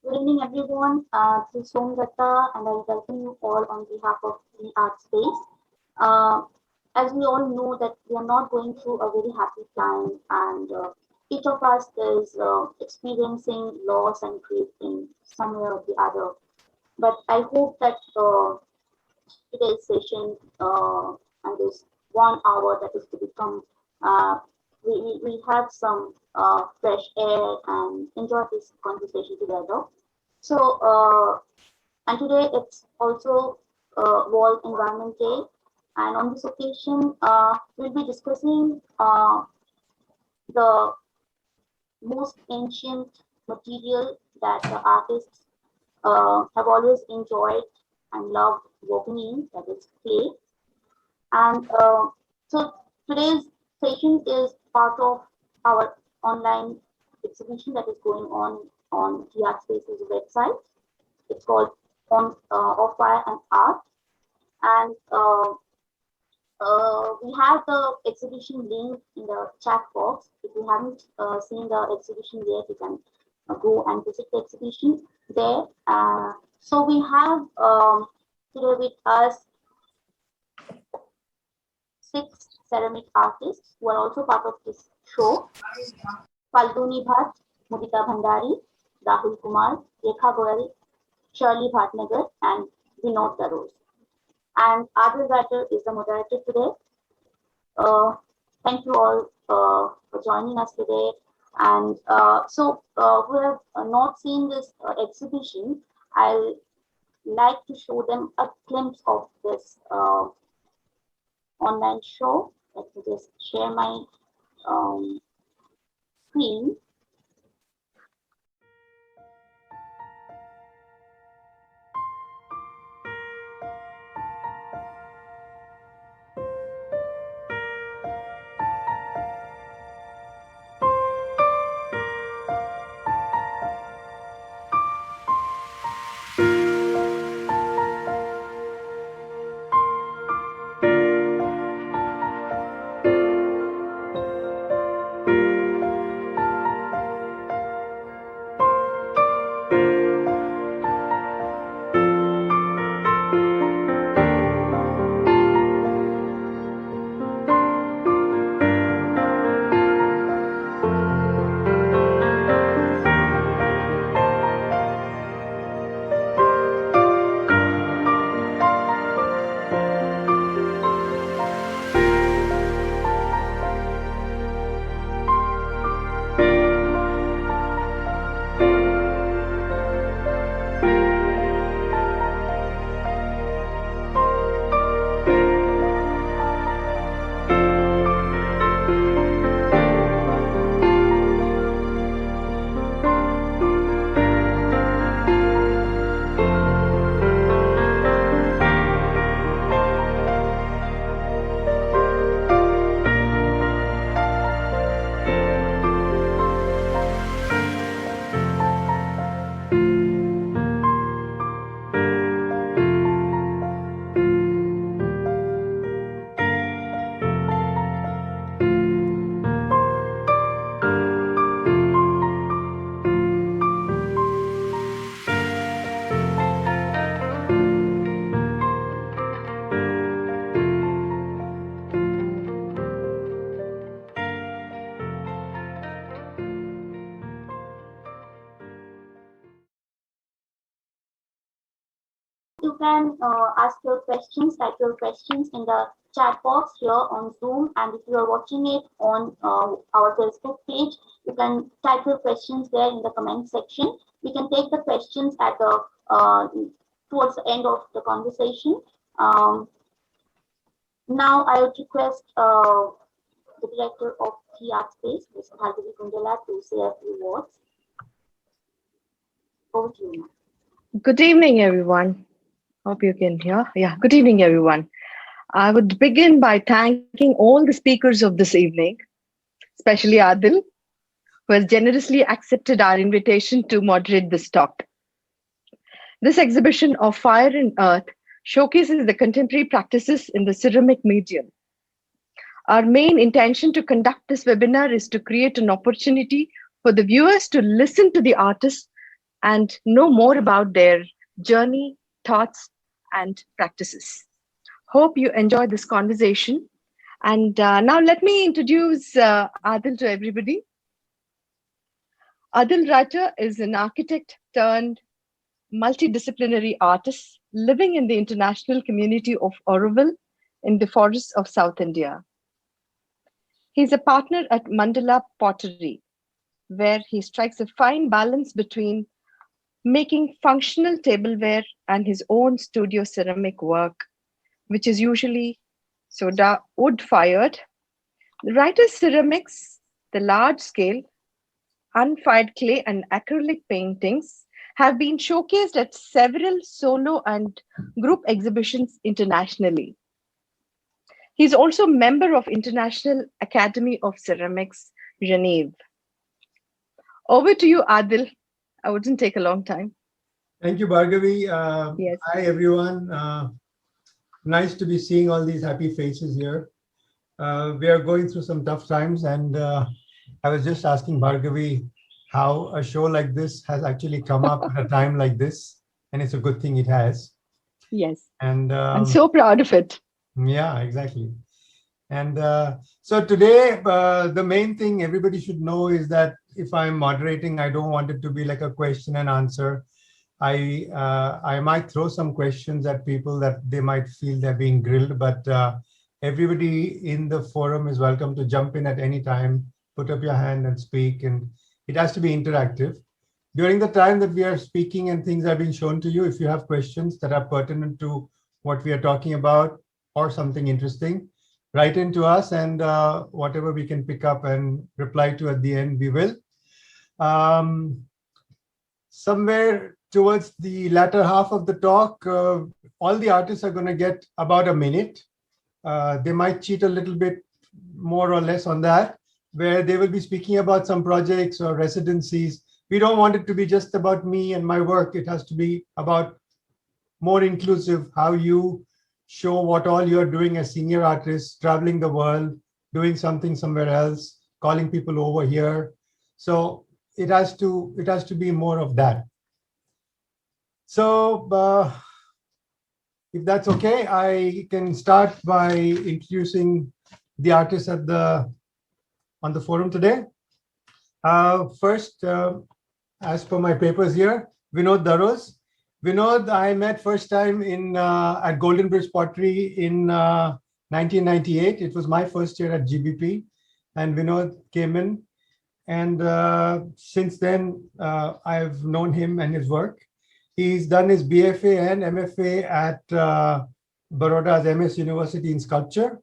Good evening, everyone. This is Somgata, and I welcome you all on behalf of Dhi Artspace. Uh, as we all know that we are not going through a very happy time, and each of us is experiencing loss and grief in some way or the other. But I hope that today's session and this 1 hour that is to become, uh, we have some fresh air and enjoy this conversation together. So, and today it's also World Environment Day, and on this occasion, we'll be discussing the most ancient material that the artists have always enjoyed and loved working in, that is clay. And so today's session is part of our online exhibition that is going on Dhi Artspace's website. It's called on of Fire and Art, and we have the exhibition link in the chat box. If you haven't seen the exhibition yet, you can go and visit the exhibition there. So we have today with us 6 ceramic artists who are also part of this show: Falguni Bhatt, Mudita Bhandari, Rahul Kumar, Rekha Goyal, Shirley, Bhatnagar, and Vinod, Daroz. And Adil Writer is the moderator today. Thank you all for joining us today. And who have not seen this exhibition, I'll like to show them a glimpse of this online show. Let me just share my screen. You can ask your questions, type your questions in the chat box here on Zoom. And if you are watching it on our Facebook page, you can type your questions there in the comment section. We can take the questions at the towards the end of the conversation. Now I would request the director of Dhi Artspace, Ms. Falguni Bhatt, to say a few words. Over to you. Good evening, everyone. Hope you can hear. Yeah, good evening, everyone. I would begin by thanking all the speakers of this evening, especially Adil, who has generously accepted our invitation to moderate this talk. This exhibition of Fire and Earth showcases the contemporary practices in the ceramic medium. Our main intention to conduct this webinar is to create an opportunity for the viewers to listen to the artists and know more about their journey, thoughts, and practices. Hope you enjoy this conversation. And now let me introduce Adil to everybody. Adil Writer is an architect turned multidisciplinary artist living in the international community of Auroville in the forests of South India. He's a partner at Mandala Pottery, where he strikes a fine balance between making functional tableware and his own studio ceramic work, which is usually soda wood fired. The writer's ceramics, the large scale, unfired clay and acrylic paintings, have been showcased at several solo and group exhibitions internationally. He is also a member of International Academy of Ceramics, Geneva. Over to you, Adil. I wouldn't take a long time. Thank you, Bhargavi. Yes. Hi, everyone. Nice to be seeing all these happy faces here. We are going through some tough times, and I was just asking Bhargavi how a show like this has actually come up at a time like this, and it's a good thing it has. Yes. And I'm so proud of it. yeah, exactly. And so today, the main thing everybody should know is that if I'm moderating, I don't want it to be like a question and answer. I might throw some questions at people that they might feel they're being grilled, but everybody in the forum is welcome to jump in at any time, put up your hand and speak, and it has to be interactive. During the time that we are speaking and things are being shown to you, if you have questions that are pertinent to what we are talking about or something interesting, write into us, and whatever we can pick up and reply to at the end, we will. Somewhere towards the latter half of the talk, all the artists are going to get about a minute. They might cheat a little bit more or less on that, where they will be speaking about some projects or residencies. We don't want it to be just about me and my work. It has to be about more inclusive, how you show what all you're doing as senior artists, traveling the world, doing something somewhere else, calling people over here. So it has to be more of that. So if that's okay, I can start by introducing the artists on the forum today. First, as per my papers here, Vinod Daroz. Vinod, I met first time at Golden Bridge Pottery in 1998. It was my first year at GBP, and Vinod came in. And since then, I've known him and his work. He's done his BFA and MFA at Baroda's MS University in Sculpture.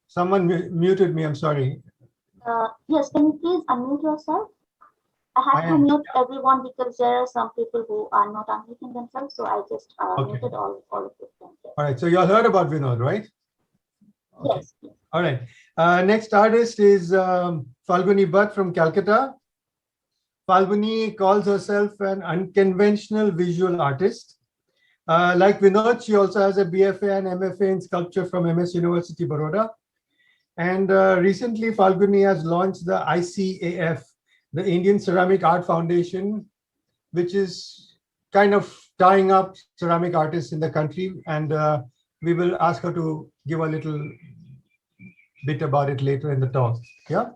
Someone muted me, I'm sorry. Yes, can you please unmute yourself? I have to mute everyone because there are some people who are not unmuting themselves, so I just muted all of them. All right, so you all heard about Vinod, right? Okay. Yes. All right. Next artist is Falguni Bhatt from Calcutta. Falguni calls herself an unconventional visual artist. Like Vinod, she also has a BFA and MFA in sculpture from MS University, Baroda. And recently, Falguni has launched the ICAF, the Indian Ceramic Art Foundation, which is kind of tying up ceramic artists in the country. And we will ask her to give a little bit about it later in the talk. Yeah.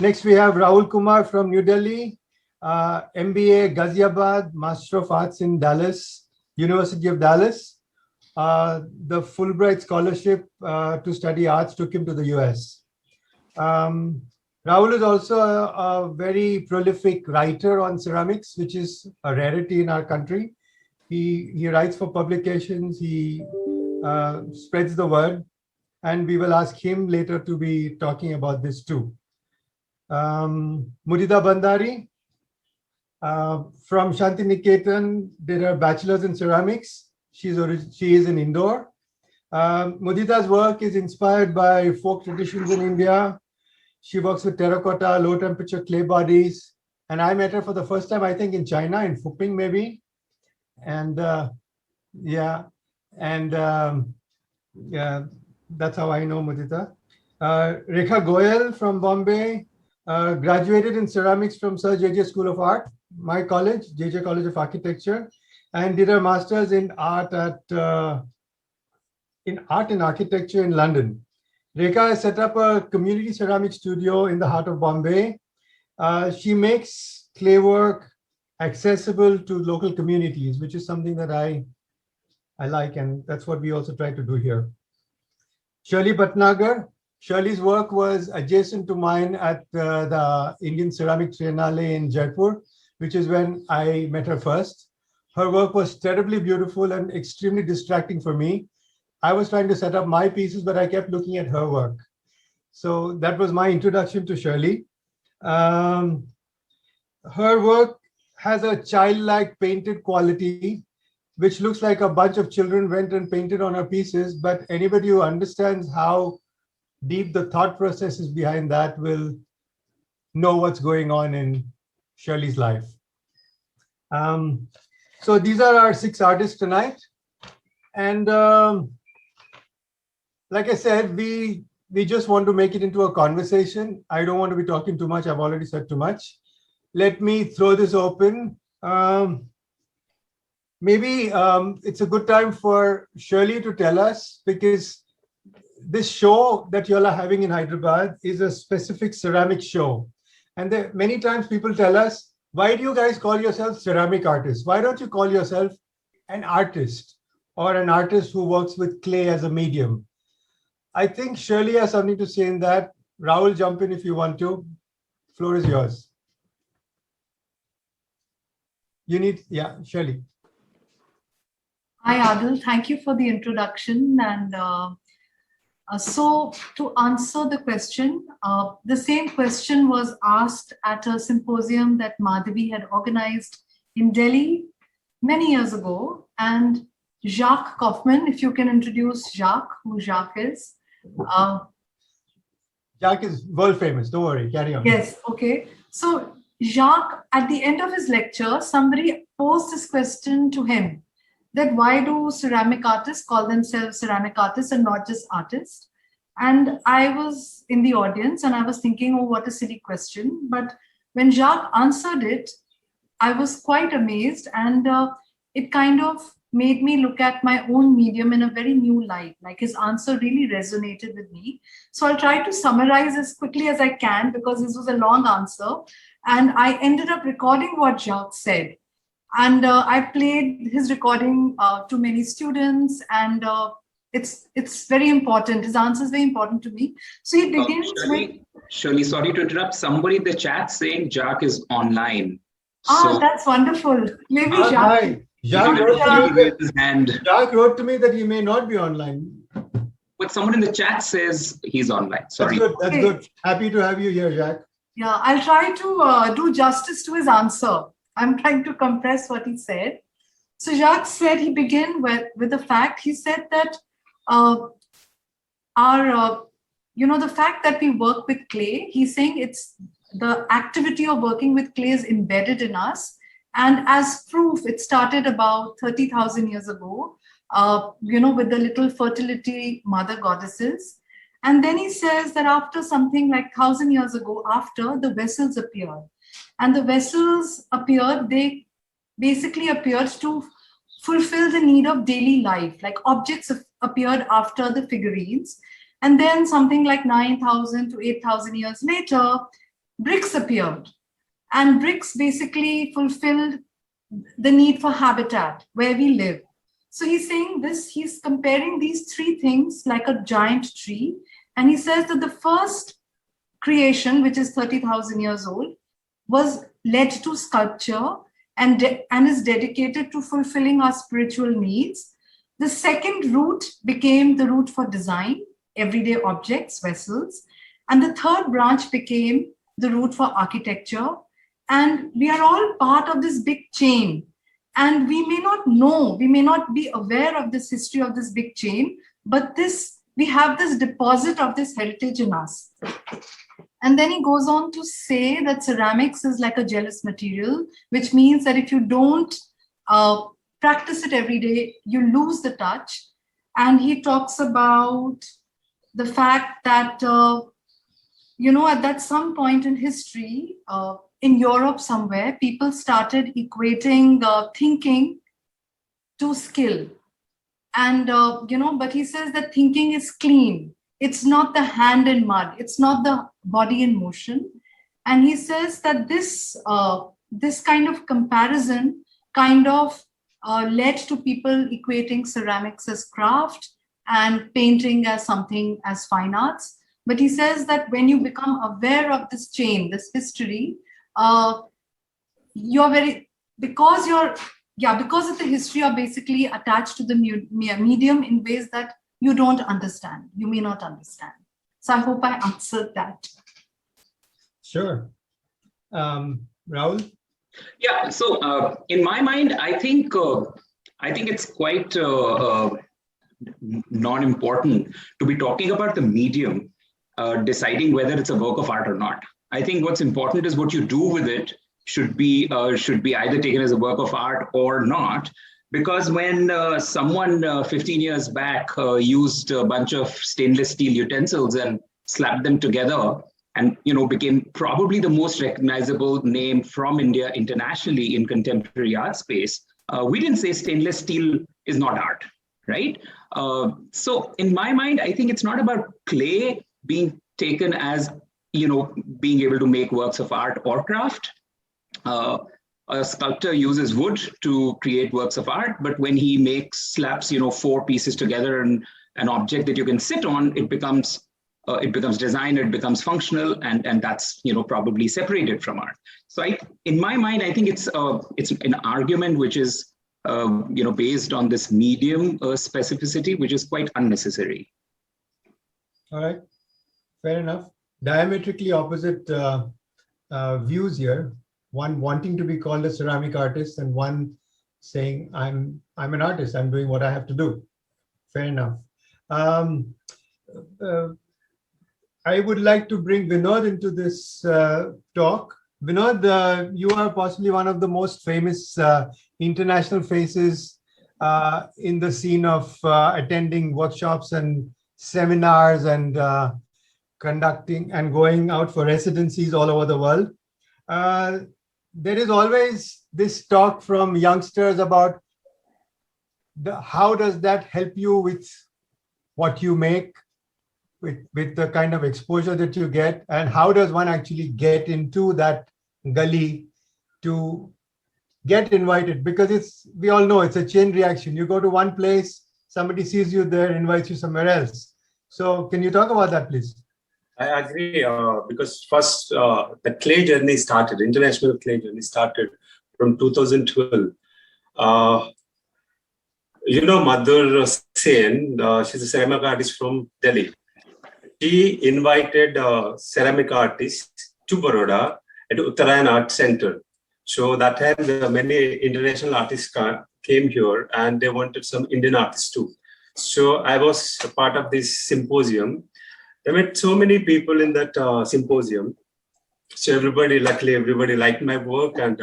Next, we have Rahul Kumar from New Delhi, MBA Ghaziabad, Master of Arts in Dallas, University of Dallas. The Fulbright scholarship to study arts took him to the US. Rahul is also a very prolific writer on ceramics, which is a rarity in our country. He writes for publications, he spreads the word, and we will ask him later to be talking about this too. Mudita Bhandari from Shantiniketan did her bachelor's in ceramics. She is in Indore. Mudita's work is inspired by folk traditions in India. She works with terracotta, low temperature clay bodies. And I met her for the first time, I think, in China, in Fuping maybe. And yeah, and yeah, that's how I know Mudita. Rekha Goyal from Bombay, graduated in ceramics from Sir J.J. School of Art, my college, J.J. College of Architecture, and did her master's in art and architecture in London. Rekha has set up a community ceramic studio in the heart of Bombay. She makes clay work accessible to local communities, which is something that I like, and that's what we also try to do here. Shirley Bhatnagar. Shirley's work was adjacent to mine at the Indian Ceramic Triennale in Jaipur, which is when I met her first. Her work was terribly beautiful and extremely distracting for me. I was trying to set up my pieces, but I kept looking at her work. So that was my introduction to Shirley. Her work has a childlike painted quality, which looks like a bunch of children went and painted on her pieces, but anybody who understands how deep the thought process is behind that will know what's going on in Shirley's life. So these are our 6 artists tonight. And like I said, we just want to make it into a conversation. I don't want to be talking too much. I've already said too much. Let me throw this open. Maybe it's a good time for Shirley to tell us, because this show that you all are having in Hyderabad is a specific ceramic show. And there, many times people tell us, why do you guys call yourselves ceramic artists? Why don't you call yourself an artist or an artist who works with clay as a medium? I think Shirley has something to say in that. Rahul, jump in if you want to. Floor is yours. You need, yeah, Shirley. Hi, Adil. Thank you for the introduction. And so to answer the question, the same question was asked at a symposium that Madhavi had organized in Delhi many years ago. And Jacques Kaufman, if you can introduce Jacques, who Jacques is. Jacques is world famous. Don't worry, carry on. Yes, okay. So Jacques, at the end of his lecture, somebody posed this question to him, that why do ceramic artists call themselves ceramic artists and not just artists? And I was in the audience and I was thinking, oh, what a silly question. But when Jacques answered it, I was quite amazed, and it kind of made me look at my own medium in a very new light. Like, his answer really resonated with me. So I'll try to summarize as quickly as I can, because this was a long answer. And I ended up recording what Jacques said. And I played his recording to many students, and it's very important. His answer is very important to me. So he begins Shirley, sorry to interrupt. Somebody in the chat saying Jacques is online. That's wonderful. Maybe Jacques. Hi. Jacques wrote to me that he may not be online. But someone in the chat says he's online. Sorry. That's good. That's good. Happy to have you here, Jacques. Yeah, I'll try to do justice to his answer. I'm trying to compress what he said. So Jacques said, he began with the fact, he said that the fact that we work with clay, he's saying it's the activity of working with clay is embedded in us. And as proof, it started about 30,000 years ago, with the little fertility mother goddesses. And then he says that after something like 1,000 years ago, after, the vessels appeared. And the vessels appeared, they basically appeared to fulfill the need of daily life, like objects appeared after the figurines. And then something like 9,000 to 8,000 years later, bricks appeared. And bricks basically fulfilled the need for habitat where we live. So he's saying this, he's comparing these 3 things like a giant tree. And he says that the first creation, which is 30,000 years old, was led to sculpture and is dedicated to fulfilling our spiritual needs. The second route became the route for design, everyday objects, vessels. And the third branch became the route for architecture. And we are all part of this big chain. And we may not know, we may not be aware of this history of this big chain, but we have this deposit of this heritage in us. And then he goes on to say that ceramics is like a jealous material, which means that if you don't practice it every day, you lose the touch. And he talks about the fact that, at that some point in history, in Europe somewhere, people started equating thinking to skill. And, but he says that thinking is clean. It's not the hand in mud. It's not the body in motion. And he says that this kind of comparison kind of led to people equating ceramics as craft and painting as something as fine arts. But he says that when you become aware of this chain, this history, because of the history, you're basically attached to the medium in ways that you don't understand. You may not understand. So I hope I answered that. Sure. Rahul? Yeah. So in my mind, I think it's quite non-important to be talking about the medium, deciding whether it's a work of art or not. I think what's important is what you do with it should be either taken as a work of art or not. Because when someone 15 years back used a bunch of stainless steel utensils and slapped them together and became probably the most recognizable name from India internationally in contemporary art space, we didn't say stainless steel is not art, right? So in my mind, I think it's not about clay being taken as being able to make works of art or craft. A sculptor uses wood to create works of art, but when he slaps, 4 pieces together and an object that you can sit on, it becomes design, it becomes functional, and that's probably separated from art. So in my mind, I think it's an argument which is based on this medium specificity, which is quite unnecessary. All right, fair enough. Diametrically opposite views here. One wanting to be called a ceramic artist and one saying, I'm an artist, I'm doing what I have to do. Fair enough. I would like to bring Vinod into this talk. Vinod, you are possibly one of the most famous international faces in the scene of attending workshops and seminars and conducting and going out for residencies all over the world. There is always this talk from youngsters about how does that help you with what you make, with the kind of exposure that you get, and how does one actually get into that gully to get invited? Because we all know it's a chain reaction. You go to one place, somebody sees you there, invites you somewhere else. So can you talk about that, please? I agree, because first the clay journey started, international clay journey started from 2012. Madhur Sen, she's a ceramic artist from Delhi. She invited ceramic artists to Baroda at Uttarayan Art Center. So that time many international artists came here and they wanted some Indian artists too. So I was a part of this symposium. I met so many people in that symposium. So luckily everybody liked my work, and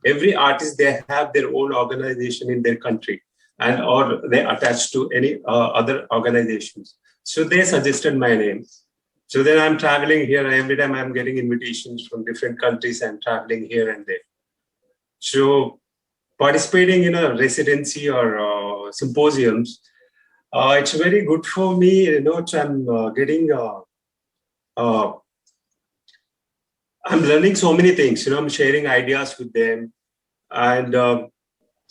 every artist, they have their own organization in their country, and or they attach to any other organizations. So they suggested my name. So then I'm traveling here. Every time I'm getting invitations from different countries, I'm traveling here and there. So participating in a residency or symposiums, it's very good for me. I'm getting, I'm learning so many things. I'm sharing ideas with them, and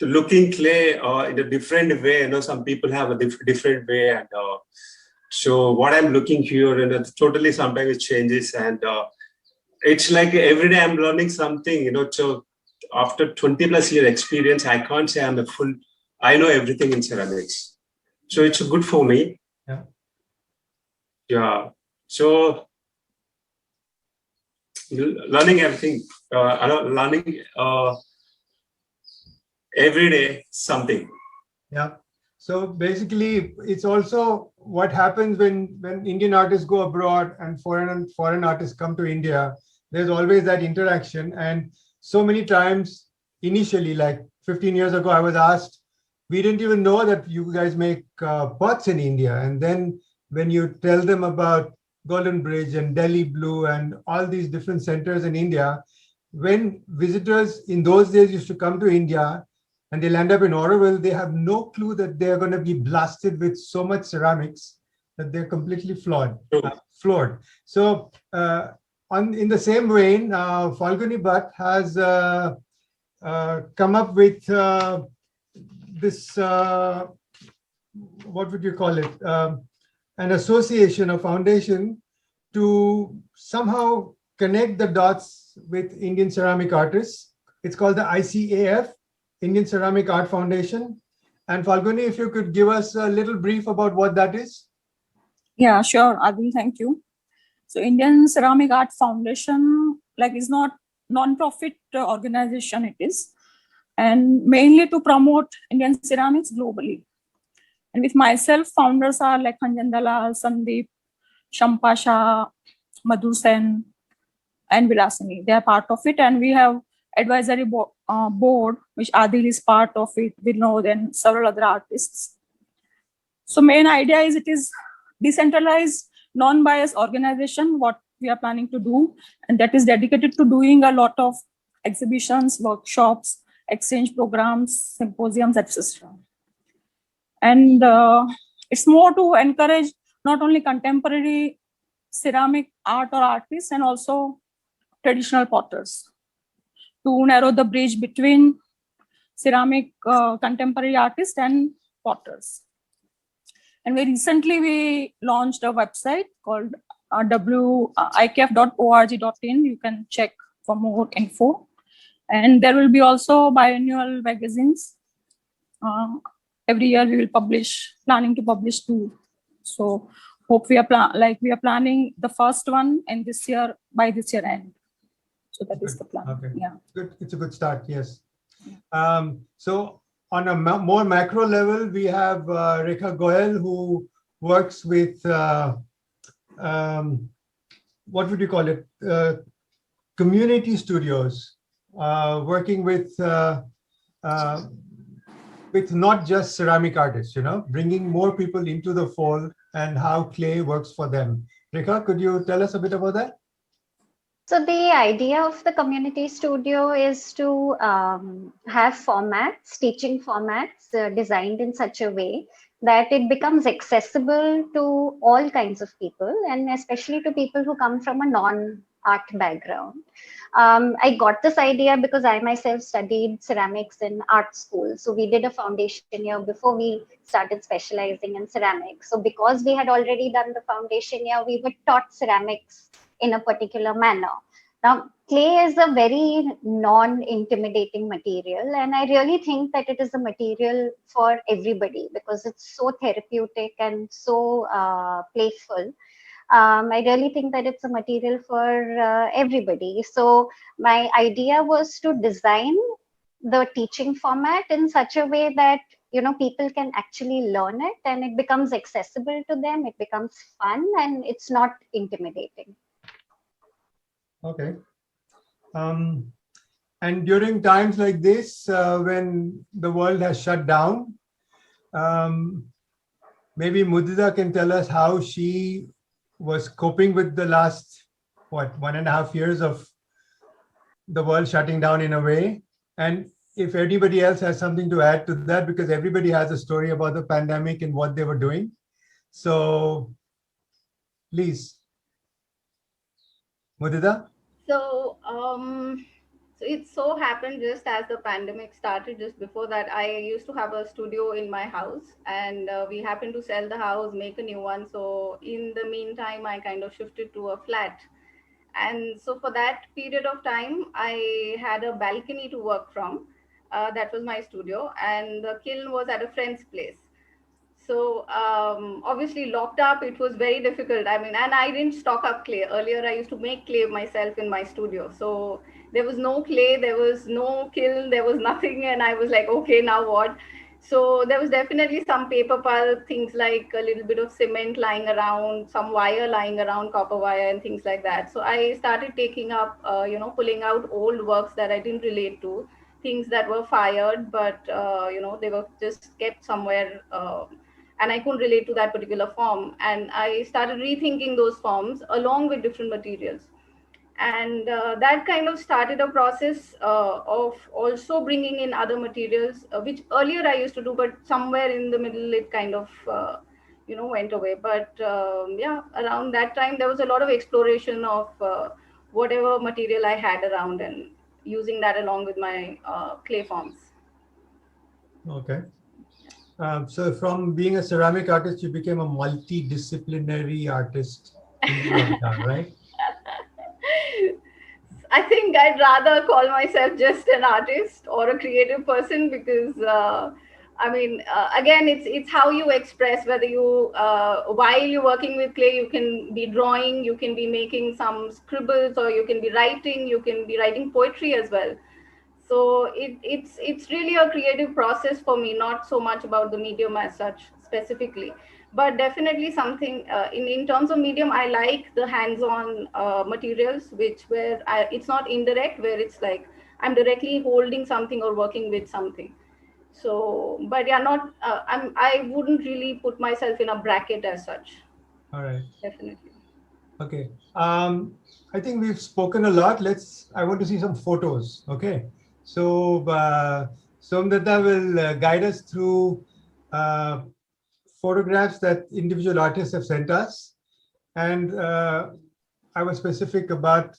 looking clay in a different way. Some people have a different way, and so what I'm looking here, totally sometimes it changes, and it's like every day I'm learning something. So after 20+ year experience, I can't say I know everything in ceramics. So it's good for me. Yeah. So learning everything, learning every day something. Yeah. So basically, it's also what happens when Indian artists go abroad and foreign artists come to India. There's always that interaction. And so many times, initially, like 15 years ago, I was asked, we didn't even know that you guys make pots in India. And then when you tell them about Golden Bridge and Delhi Blue and all these different centers in India, when visitors in those days used to come to India, and they'll end up in Oroville, they have no clue that they're going to be blasted with so much ceramics that they're completely floored. So in the same vein, Falguni Bhatt has come up with this, what would you call it? An association, a foundation to somehow connect the dots with Indian ceramic artists. It's called the ICAF, Indian Ceramic Art Foundation. And Falguni, if you could give us a little brief about what that is. Yeah, sure, Adil, thank you. So Indian Ceramic Art Foundation, is not non-profit organization it is, and mainly to promote Indian ceramics globally. And with myself, founders are like Hanjan Dalal, Sandeep, Shampa Shah, Madhu Sen, and Vilasini. They are part of it, and we have advisory board, which Adil is part of it, Vinod and several other artists. So main idea is it is decentralized, non-biased organization, what we are planning to do, and that is dedicated to doing a lot of exhibitions, workshops, exchange programs, symposiums, etc. And it's more to encourage not only contemporary ceramic art or artists and also traditional potters, to narrow the bridge between ceramic contemporary artists and potters. And we launched a website called ikf.org.in. You can check for more info. And there will be also biannual magazines. Every year we will planning to publish 2. So hope we are planning the first one and by this year end. So that is the plan. Okay. Yeah. Good. It's a good start. Yes. So on a more macro level, we have Rekha Goyal, who works with what would you call it? Community studios, working with not just ceramic artists, bringing more people into the fold and how clay works for them. Rekha, could you tell us a bit about that? So the idea of the community studio is to have teaching formats designed in such a way that it becomes accessible to all kinds of people, and especially to people who come from a non-art background. I got this idea because I myself studied ceramics in art school. So we did a foundation year before we started specializing in ceramics. So because we had already done the foundation year, we were taught ceramics in a particular manner. Now, clay is a very non-intimidating material, and I really think that it is a material for everybody because it's so therapeutic and so playful. I really think that it's a material for everybody. So my idea was to design the teaching format in such a way that people can actually learn it and it becomes accessible to them, it becomes fun, and it's not intimidating. Okay. And during times like this, when the world has shut down, maybe Mudita can tell us how she was coping with the last, 1.5 years of the world shutting down in a way. And if anybody else has something to add to that, because everybody has a story about the pandemic and what they were doing. So please, Mudita. So it so happened just as the pandemic started, just before that, I used to have a studio in my house, and we happened to sell the house, make a new one. So in the meantime, I kind of shifted to a flat. And so for that period of time, I had a balcony to work from. That was my studio, and the kiln was at a friend's place. So obviously locked up, it was very difficult. And I didn't stock up clay. Earlier, I used to make clay myself in my studio. So there was no clay, there was no kiln, there was nothing. And I was like, okay, now what? So there was definitely some paper pulp, things like a little bit of cement lying around, some wire lying around, copper wire and things like that. So I started taking up, pulling out old works that I didn't relate to, things that were fired, but, they were just kept somewhere and I couldn't relate to that particular form. And I started rethinking those forms along with different materials. And that kind of started a process of also bringing in other materials, which earlier I used to do, but somewhere in the middle it kind of went away. But around that time there was a lot of exploration of whatever material I had around and using that along with my clay forms. Okay. So from being a ceramic artist, you became a multidisciplinary artist in lockdown, right? I think I'd rather call myself just an artist or a creative person because, again, it's how you express, whether you, while you're working with clay, you can be drawing, you can be making some scribbles, or you can be writing poetry as well. So it's really a creative process for me, not so much about the medium as such specifically. But definitely something in terms of medium, I like the hands-on materials, where it's not indirect, where it's like I'm directly holding something or working with something. So, but yeah, I wouldn't really put myself in a bracket as such. All right. Definitely. Okay. I think we've spoken a lot. I want to see some photos. Okay. So Somdata will guide us through photographs that individual artists have sent us. And I was specific about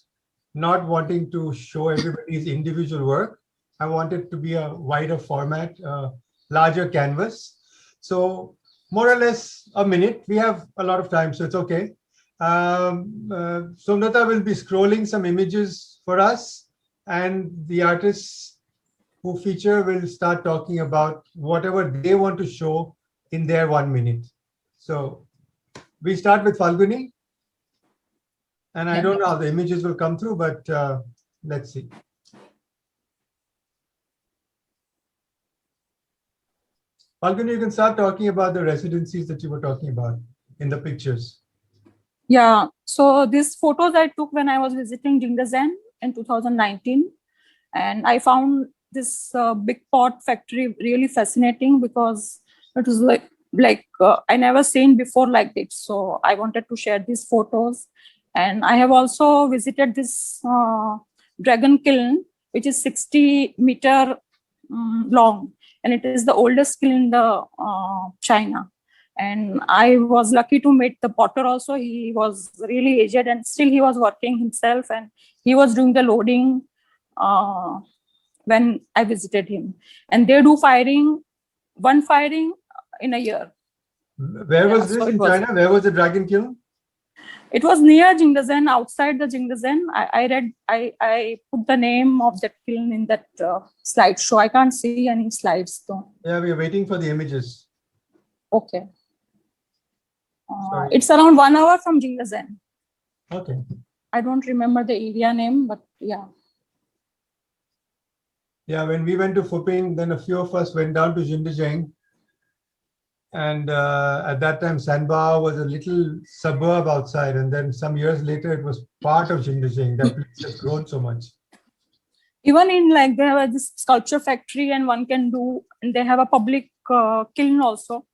not wanting to show everybody's individual work. I want it to be a wider format, larger canvas. So more or less a minute. We have a lot of time, so it's okay. Somdata will be scrolling some images for us, and the artists who feature will start talking about whatever they want to show in their 1 minute. So we start with Falguni. And I don't know how the images will come through, but let's see. Falguni, you can start talking about the residencies that you were talking about in the pictures. Yeah, so these photos I took when I was visiting Jingdezhen in 2019. And I found this big pot factory really fascinating because it was like I never seen before like this. So I wanted to share these photos. And I have also visited this dragon kiln, which is 60-meter long. And it is the oldest kiln in the China. And I was lucky to meet the potter also. He was really aged and still he was working himself, and he was doing the loading when I visited him. And they do one firing in a year. Where was this in China? Where was the dragon kiln? It was near Jingdezhen, outside the Jingdezhen. I put the name of that kiln in that slideshow. I can't see any slides though. Yeah, we are waiting for the images. Okay. It's around 1 hour from Jingdezhen. Okay. I don't remember the area name, but yeah. Yeah, when we went to Phuping, then a few of us went down to Jingdezhen. And at that time, Sanbao was a little suburb outside. And then some years later, it was part of Jingdezhen. That place has grown so much. Even in they have this sculpture factory and one can do, and they have a public kiln also.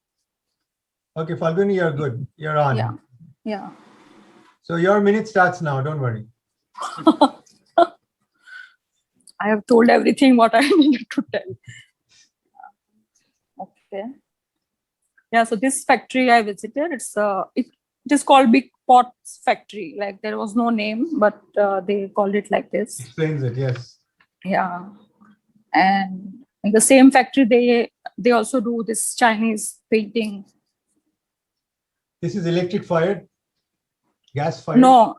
Okay, Falguni, you're good. You're on. Yeah. Yeah. So your minute starts now. Don't worry. I have told everything what I needed to tell. Okay. Yeah, so this factory I visited, it is called Big Pots Factory. Like there was no name, but they called it like this. Explains it, yes. Yeah. And in the same factory, they also do this Chinese painting. This is electric fired? Gas fired? No,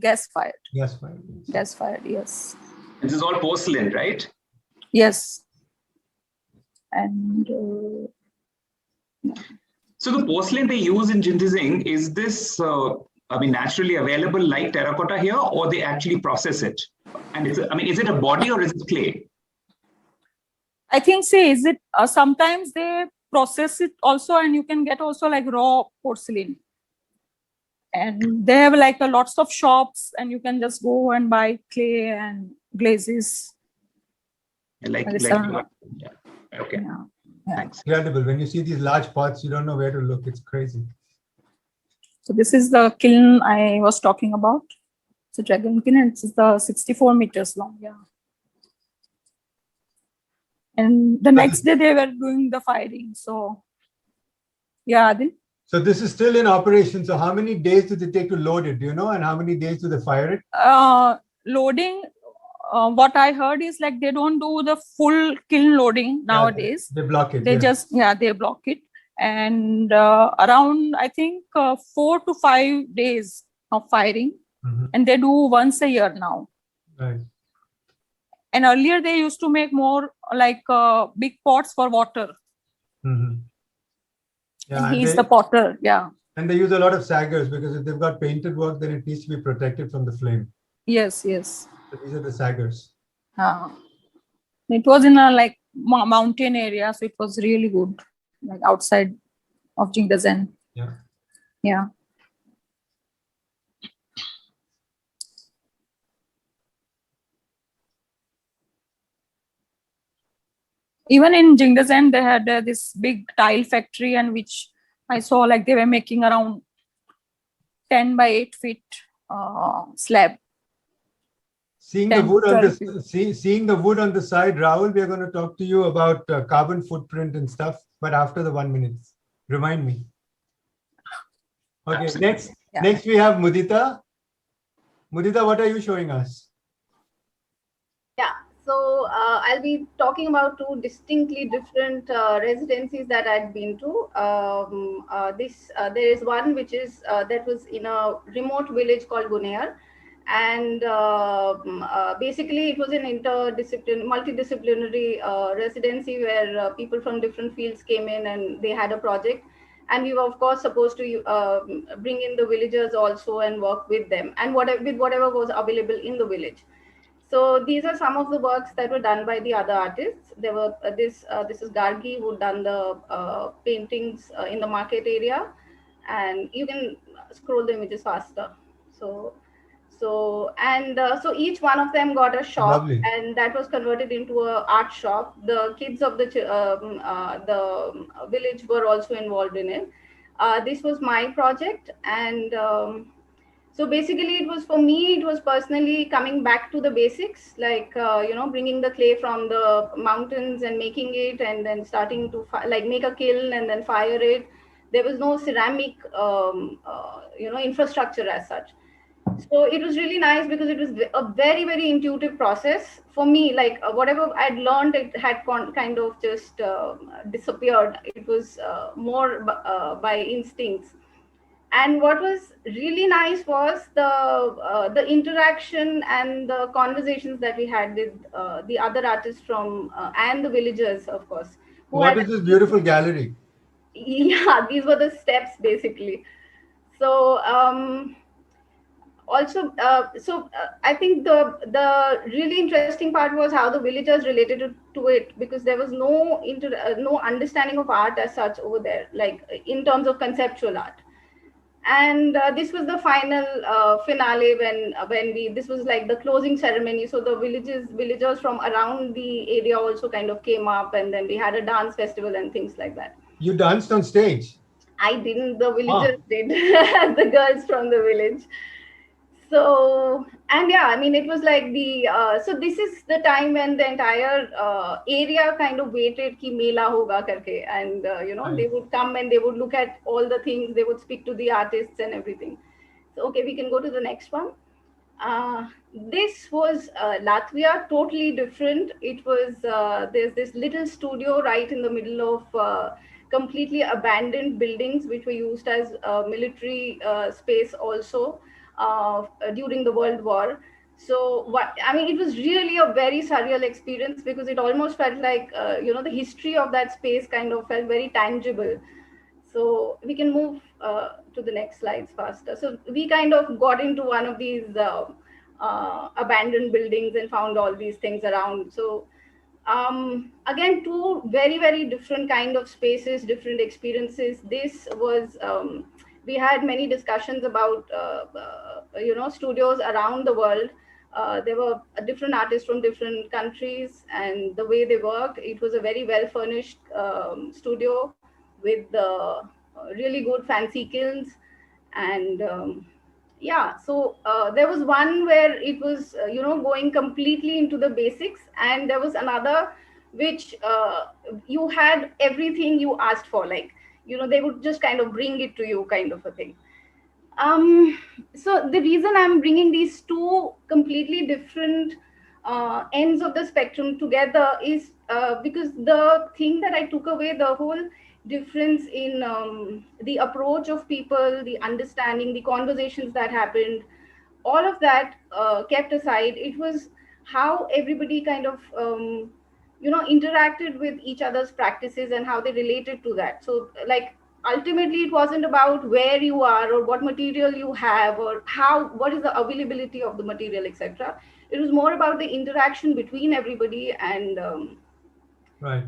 gas fired. Gas fired. Gas fired, yes. This is all porcelain, right? Yes. And so the porcelain they use in Jingdezhen, is this naturally available like terracotta here, or they actually process it? And is it a body or is it clay? I think, say, is it sometimes they process it also, and you can get also like raw porcelain. And they have like lots of shops, and you can just go and buy clay and glazes. Like Yeah. Okay. Yeah. Thanks. Incredible. When you see these large pots, you don't know where to look. It's crazy. So this is the kiln I was talking about. It's a dragon kiln, and it's the 64 meters long. Yeah. And the next day they were doing the firing. So, yeah, Adil. So this is still in operation. So how many days did it take to load it? Do you know? And how many days do they fire it? Loading. What I heard is like they don't do the full kiln loading nowadays. They block it. They they block it. And around, I think, 4 to 5 days of firing. And they do once a year now. Right. And earlier they used to make more like big pots for water. Yeah, and he's the potter. Yeah. And they use a lot of saggers, because if they've got painted work, then it needs to be protected from the flame. Yes, yes. So these are the saggers. It was in a like mountain area, so it was really good, like outside of Jingdazen. Yeah. Yeah. Even in Jingdazen, they had this big tile factory, and which I saw like they were making around 10 by 8 feet slab. Seeing the wood on the seeing the wood on the side, Rahul, we are going to talk to you about carbon footprint and stuff, but after the 1 minute. Remind me. Okay, Absolutely. Next we have Mudita. Mudita, what are you showing us? Yeah, so I'll be talking about two distinctly different residencies that I'd been to. There is one which is that was in a remote village called Gunair. And basically it was an multidisciplinary residency where people from different fields came in and they had a project. And we were, of course, supposed to bring in the villagers also and work with them and with whatever was available in the village. So these are some of the works that were done by the other artists. There were this is Gargi, who done the paintings in the market area, and you can scroll the images faster. So each one of them got a shop. Lovely. And that was converted into an art shop. The kids of the village were also involved in it. This was my project, and so basically it was, for me, it was personally coming back to the basics, like bringing the clay from the mountains and making it, and then starting to make a kiln and then fire it. There was no ceramic infrastructure as such. So it was really nice because it was a very, very intuitive process for me. Like whatever I'd learned, it had kind of just disappeared. It was more by instincts. And what was really nice was the interaction and the conversations that we had with the other artists from and the villagers, of course. What is this beautiful gallery? Yeah, these were the steps basically. So I think the really interesting part was how the villagers related to it, because there was no understanding of art as such over there, like in terms of conceptual art. And this was the final finale when this was like the closing ceremony. So the villagers from around the area also kind of came up, and then we had a dance festival and things like that. You danced on stage? I didn't. The villagers did. The girls from the village. So, and yeah, I mean, it was like so this is the time when the entire area kind of waited ki mela hoga karke, and they would come and they would look at all the things, they would speak to the artists and everything. So, okay, we can go to the next one. This was Latvia, totally different. It was, there's this little studio right in the middle of completely abandoned buildings, which were used as military space also. During the World War. So it was really a very surreal experience, because it almost felt like, the history of that space kind of felt very tangible. So we can move to the next slides faster. So we kind of got into one of these abandoned buildings and found all these things around. So Again, two very, very different kind of spaces, different experiences. This was, we had many discussions about, studios around the world. There were different artists from different countries and the way they worked. It was a very well furnished studio with really good fancy kilns. And yeah, so there was one where it was, going completely into the basics, and there was another which you had everything you asked for, like, they would just kind of bring it to you, kind of a thing. So the reason I'm bringing these two completely different ends of the spectrum together is because the thing that I took away, the whole difference in the approach of people, the understanding, the conversations that happened, all of that kept aside, it was how everybody kind of interacted with each other's practices and how they related to that. So, like, ultimately it wasn't about where you are or what material you have or what is the availability of the material, etc. It was more about the interaction between everybody and right,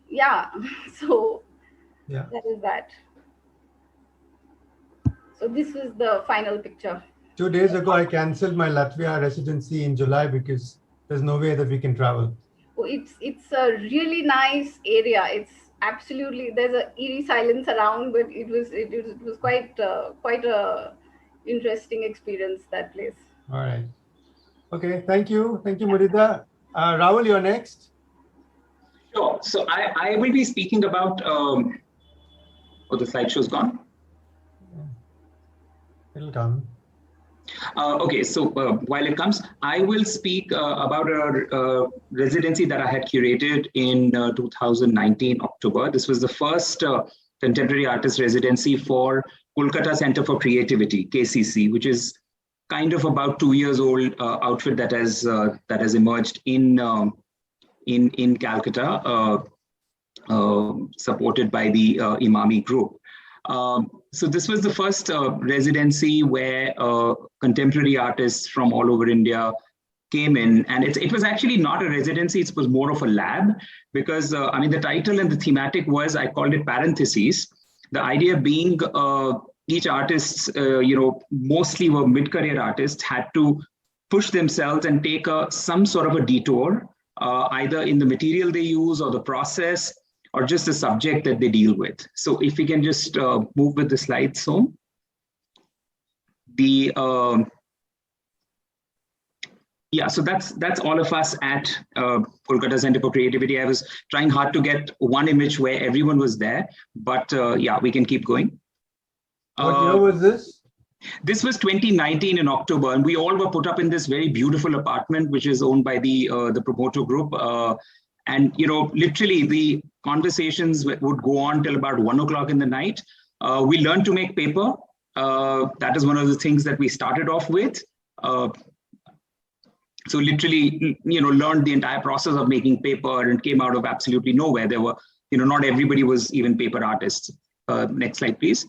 yeah. So yeah, that is that. So this was the final picture. 2 days ago, I cancelled my Latvia residency in July because there's no way that we can travel. Oh, it's a really nice area. It's absolutely, there's a eerie silence around, but it was quite a interesting experience, that place. All right. Okay. Thank you, Mudita. Rahul, you're next. Sure. So I will be speaking about. Oh, the slideshow's gone. It'll come. Okay, so while it comes, I will speak about a residency that I had curated in 2019 October. This was the first contemporary artist residency for Kolkata Center for Creativity, KCC, which is kind of about 2 years old outfit that has emerged in Calcutta, supported by the Imami Group. So this was the first residency where contemporary artists from all over India came in, and it was actually not a residency, it was more of a lab, because the title and the thematic was, I called it parentheses. The idea being each artist, mostly were mid-career artists, had to push themselves and take some sort of a detour, either in the material they use or the process, or just the subject that they deal with. So if we can just move with the slides, so so that's all of us at Kolkata Center for Creativity. I was trying hard to get one image where everyone was there, but we can keep going. What year was this? This was 2019 in October, and we all were put up in this very beautiful apartment, which is owned by the promoter group. And literally the conversations would go on till about 1 o'clock in the night. We learned to make paper. That is one of the things that we started off with. So literally, learned the entire process of making paper, and came out of absolutely nowhere. There were, not everybody was even paper artists. Next slide, please.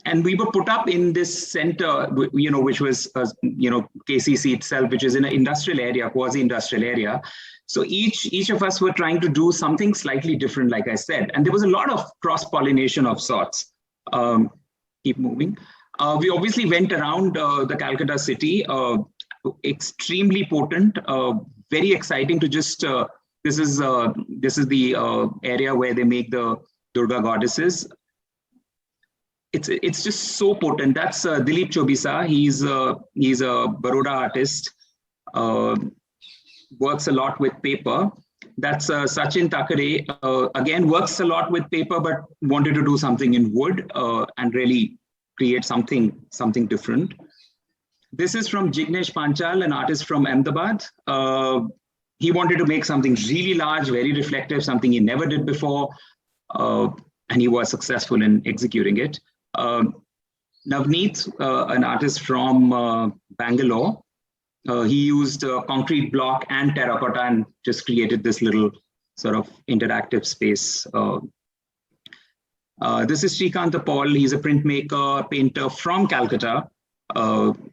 And we were put up in this center, which was, KCC itself, which is in an industrial area, quasi-industrial area. So each of us were trying to do something slightly different, like I said, and there was a lot of cross-pollination of sorts. Keep moving. We obviously went around the Calcutta city, extremely potent, very exciting to just, this is the area where they make the Durga goddesses. It's just so potent. That's Dilip Chobisa. He's a Baroda artist. Works a lot with paper. That's Sachin Takare. Again, works a lot with paper, but wanted to do something in wood and really create something different. This is from Jignesh Panchal, an artist from Ahmedabad. He wanted to make something really large, very reflective, something he never did before, and he was successful in executing it. Navneet, an artist from Bangalore, he used concrete block and terracotta and just created this little sort of interactive space. This is Srikanta Paul. He's a printmaker, painter from Calcutta.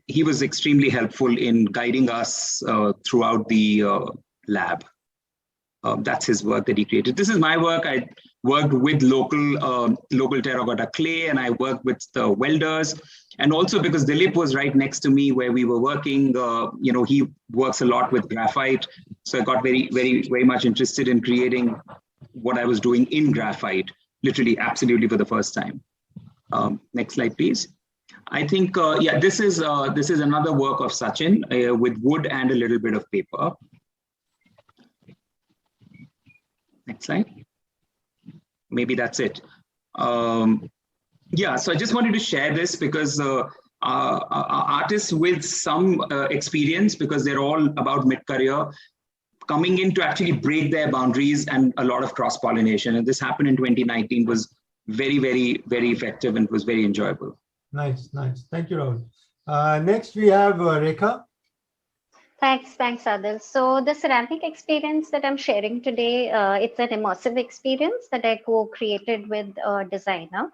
he was extremely helpful in guiding us throughout the lab. That's his work that he created. This is my work. I worked with local terracotta clay, and I worked with the welders. And also because Dilip was right next to me where we were working, he works a lot with graphite. So I got very much interested in creating what I was doing in graphite, literally, absolutely for the first time. Next slide, please. I think, this is another work of Sachin with wood and a little bit of paper. Next slide. Maybe that's it. So I just wanted to share this because artists with some experience, because they're all about mid-career, coming in to actually break their boundaries and a lot of cross-pollination. And this happened in 2019, was very effective and was very enjoyable. Nice. Thank you, Rahul. Next, we have Rekha. Thanks, Adil. So the ceramic experience that I'm sharing today, it's an immersive experience that I co-created with a designer.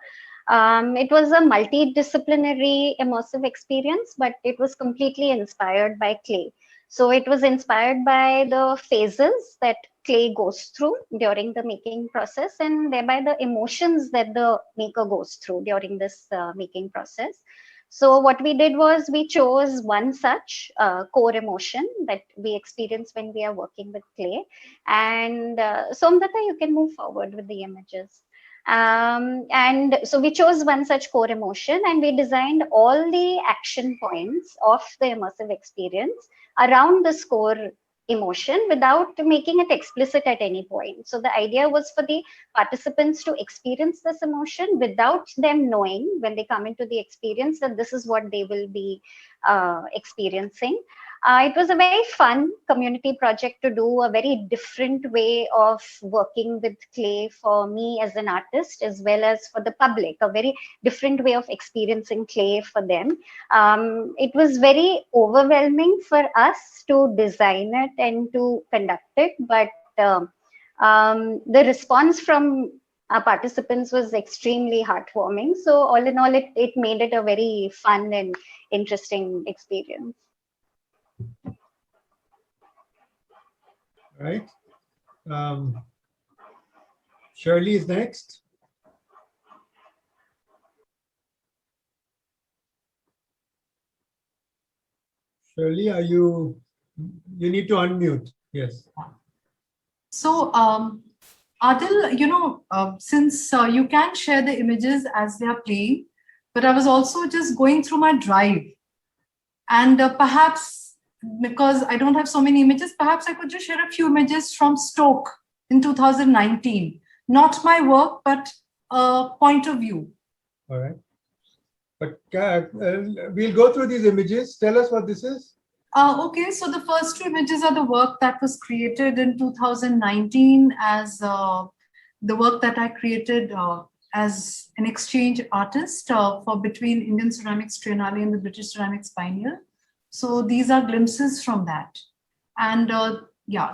It was a multidisciplinary immersive experience, but it was completely inspired by clay. So it was inspired by the phases that clay goes through during the making process, and thereby the emotions that the maker goes through during this making process. So what we did was we chose one such core emotion that we experience when we are working with clay. And Somdata, you can move forward with the images. And so we chose one such core emotion, and we designed all the action points of the immersive experience around this core emotion without making it explicit at any point. So the idea was for the participants to experience this emotion without them knowing when they come into the experience that this is what they will be experiencing. It was a very fun community project to do, a very different way of working with clay for me as an artist, as well as for the public, a very different way of experiencing clay for them. It was very overwhelming for us to design it and to conduct it, but the response from our participants was extremely heartwarming. So all in all, it made it a very fun and interesting experience. Right. Shirley is next. Shirley, you need to unmute. Yes. So, Adil, since you can share the images as they are playing, but I was also just going through my drive, and perhaps because I don't have so many images, perhaps I could just share a few images from Stoke in 2019. Not my work, but a point of view. All right. But we'll go through these images. Tell us what this is. Okay, so the first two images are the work that was created in 2019 as the work that I created as an exchange artist for between Indian Ceramics Triennale and the British Ceramics Biennial. So these are glimpses from that. And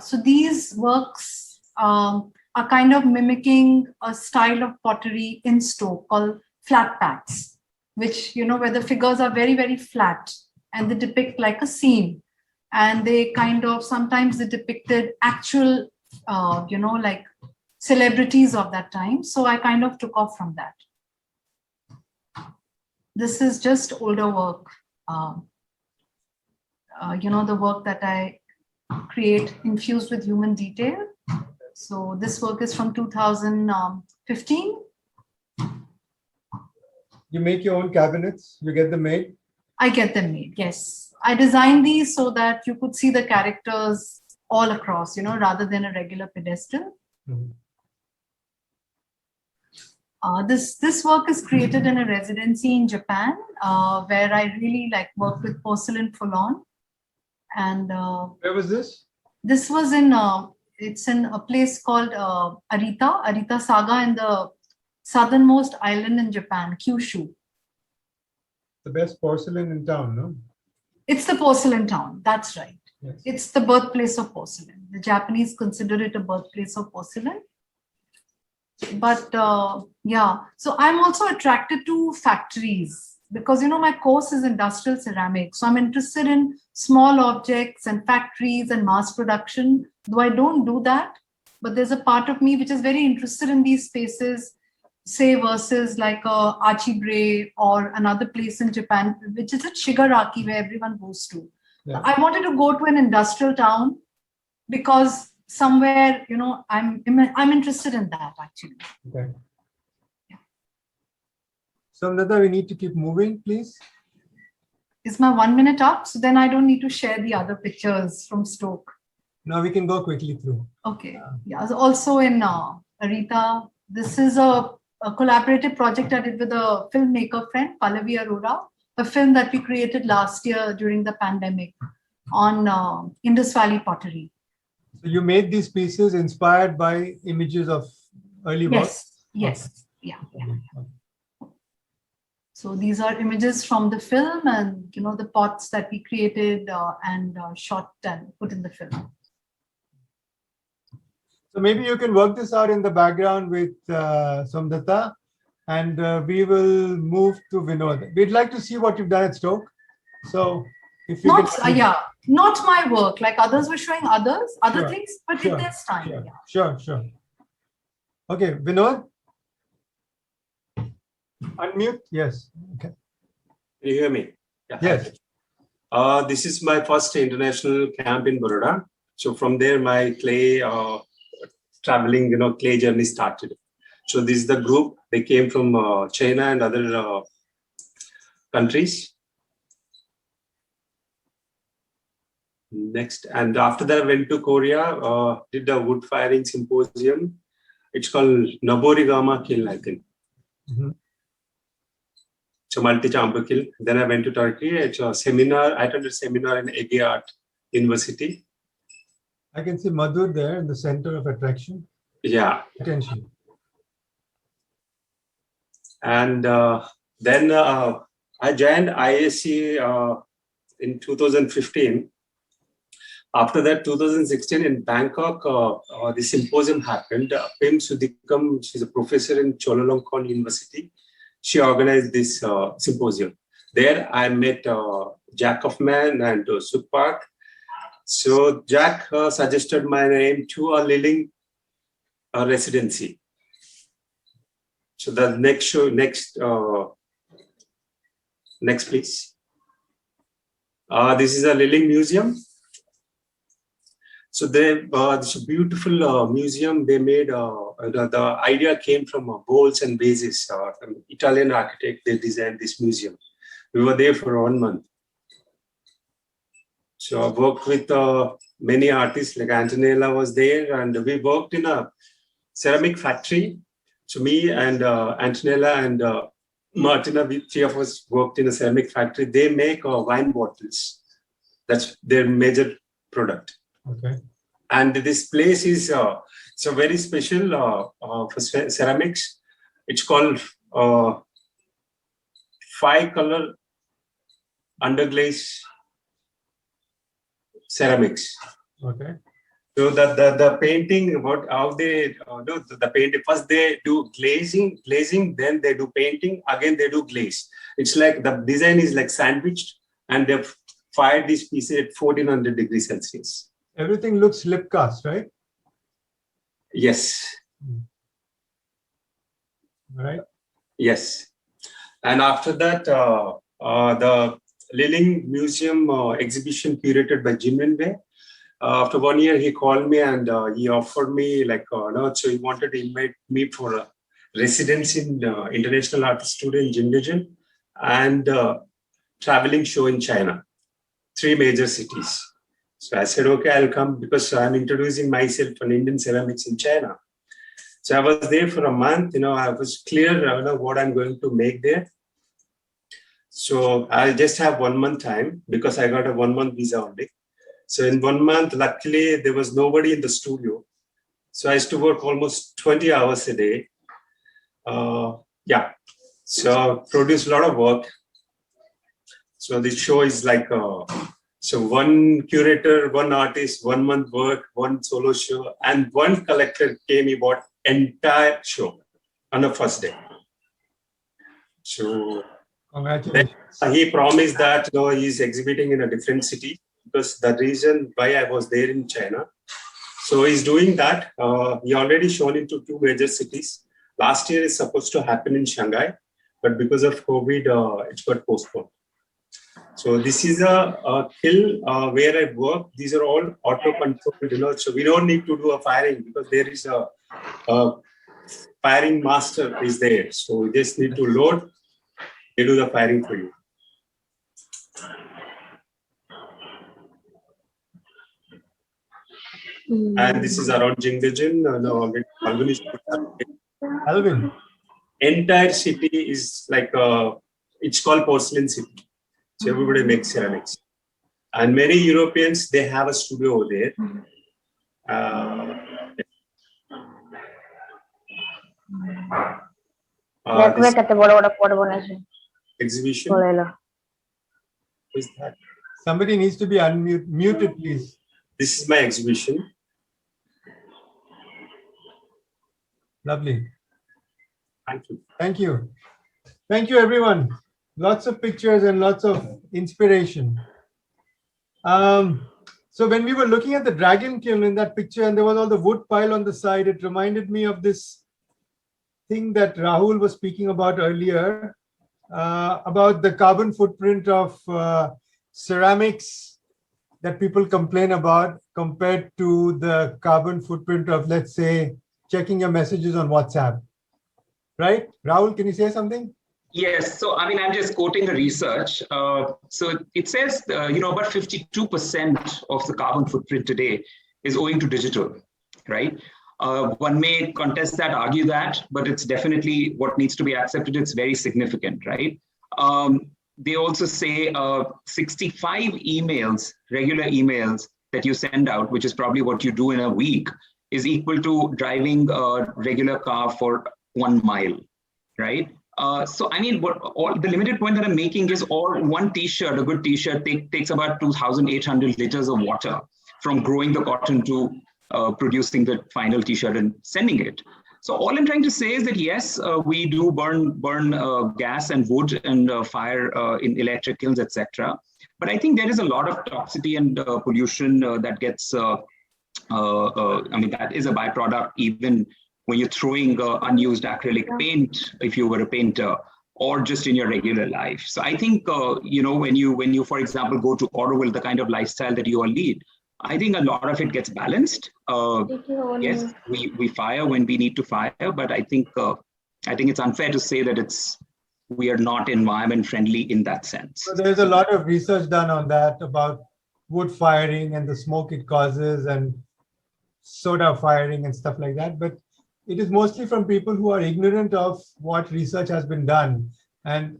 so these works are kind of mimicking a style of pottery in Stoke called flat pats, which, where the figures are very flat and they depict like a scene. And they kind of, sometimes they depicted actual, like celebrities of that time. So I kind of took off from that. This is just older work. The work that I create infused with human detail. So this work is from 2015. You make your own cabinets? You get them made? I get them made, yes. I designed these so that you could see the characters all across, rather than a regular pedestal. Mm-hmm. This work is created in a residency in Japan, where I really work with porcelain full on. And where was this? This was it's in a place called Arita Saga, in the southernmost island in Japan, Kyushu. The best porcelain in town, no? It's the porcelain town, that's right. Yes. It's the birthplace of porcelain. The Japanese consider it a birthplace of porcelain. But so I'm also attracted to factories. because, my course is industrial ceramics. So I'm interested in small objects and factories and mass production, though I don't do that. But there's a part of me which is very interested in these spaces, say versus like Achibray or another place in Japan, which is at Shigaraki, where everyone goes to. Yeah. I wanted to go to an industrial town because somewhere, I'm interested in that actually. Okay. So Mudita, we need to keep moving, please. Is my 1 minute up? So then I don't need to share the other pictures from Stoke. No, we can go quickly through. Okay. Yeah. So also in Arita, this is a collaborative project I did with a filmmaker friend, Pallavi Arora, a film that we created last year during the pandemic on Indus Valley pottery. So you made these pieces inspired by images of early work? Yes. Okay. Yeah. So these are images from the film and, the pots that we created and shot and put in the film. So maybe you can work this out in the background with Somdata, and we will move to Vinod. We'd like to see what you've done at Stoke. So if you not my work, like others were showing other things, but in this time. Sure. Okay, Vinod. Unmute. Yes. Okay. Can you hear me? Yeah. Yes. This is my first international camp in Baroda. So from there, my clay traveling, clay journey started. So this is the group. They came from China and other countries. Next, and after that, I went to Korea. Did a wood firing symposium. It's called Naborigama Kiln, I think. Mm-hmm. So multi-chamber kiln. Then I went to Turkey. It's a seminar. I attended a seminar in Ege Art University. I can see Madhur there in the center of attraction. Yeah. Attention. And then I joined IAC in 2015. After that, 2016 in Bangkok, the symposium happened. Pim Sudhikam, she's a professor in Chulalongkorn University. She organized this symposium. There I met Jack Hoffman and Suk Park. So Jack suggested my name to a Liling residency. So the next show, next please. This is a Liling Museum. So it's a beautiful museum. They made, the idea came from bowls and vases. An Italian architect, they designed this museum. We were there for 1 month. So I worked with many artists, like Antonella was there, and we worked in a ceramic factory. So me and Antonella and Martina, we three of us worked in a ceramic factory. They make wine bottles. That's their major product. Okay. And this place is so very special for ceramics. It's called 5-color underglaze ceramics. Okay. So the painting, about how they do the painting. First they do glazing, then they do painting. Again they do glaze. It's like the design is like sandwiched, and they've fired these pieces at 1400 degrees Celsius. Everything looks slip cast, right? Yes. Right. Yes. And after that, the Liling Museum exhibition curated by Jim Wei. After 1 year, he called me and he offered me so he wanted to invite me for a residency in International Art Studio in Jingdezhen and traveling show in China, 3 major cities. So I said, okay, I'll come because I'm introducing myself on Indian ceramics in China. So I was there for a month. I was clear what I'm going to make there. So I'll just have 1 month time because I got a 1 month visa only. So in 1 month, luckily, there was nobody in the studio. So I used to work almost 20 hours a day. So produce a lot of work. So this show is like, so 1 curator, 1 artist, 1 month work, 1 solo show, and 1 collector came, he bought entire show on the first day. So Congratulations. He promised that he's exhibiting in a different city, because the reason why I was there in China. So he's doing that. He already shown into 2 major cities. Last year is supposed to happen in Shanghai, but because of COVID, it got postponed. So this is a hill where I work. These are all auto-controlled, so we don't need to do a firing, because there is a firing master is there. So we just need to load, they do the firing for you. And this is around Jingdejin. Alvin. Entire city is like, it's called porcelain city. So everybody makes ceramics. And many Europeans, they have a studio over there. Exhibition. Who is that? Somebody needs to be muted, please. This is my exhibition. Lovely. Thank you. Thank you. Thank you, everyone. Lots of pictures and lots of inspiration. So when we were looking at the dragon kiln in that picture, and there was all the wood pile on the side, it reminded me of this thing that Rahul was speaking about earlier, about the carbon footprint of ceramics that people complain about compared to the carbon footprint of, let's say, checking your messages on WhatsApp. Right? Rahul, can you say something? Yes. So, I mean, I'm just quoting the research. So it says, about 52% of the carbon footprint today is owing to digital, right? One may contest that, argue that, but it's definitely what needs to be accepted. It's very significant, right? They also say 65 emails, regular emails that you send out, which is probably what you do in a week, is equal to driving a regular car for 1 mile, right? So, I mean, all the limited point that I'm making is one T-shirt, a good T-shirt takes about 2,800 liters of water from growing the cotton to producing the final T-shirt and sending it. So all I'm trying to say is that, yes, we do burn gas and wood and fire in electric kilns, etc. But I think there is a lot of toxicity and pollution that gets, that is a byproduct even when you're throwing unused acrylic paint, if you were a painter, or just in your regular life. So I think, when you, for example, go to Auroville, the kind of lifestyle that you all lead, I think a lot of it gets balanced. Yes, we fire when we need to fire, but I think it's unfair to say that we are not environment friendly in that sense. So there's a lot of research done on that about wood firing and the smoke it causes and soda firing and stuff like that. But it is mostly from people who are ignorant of what research has been done, and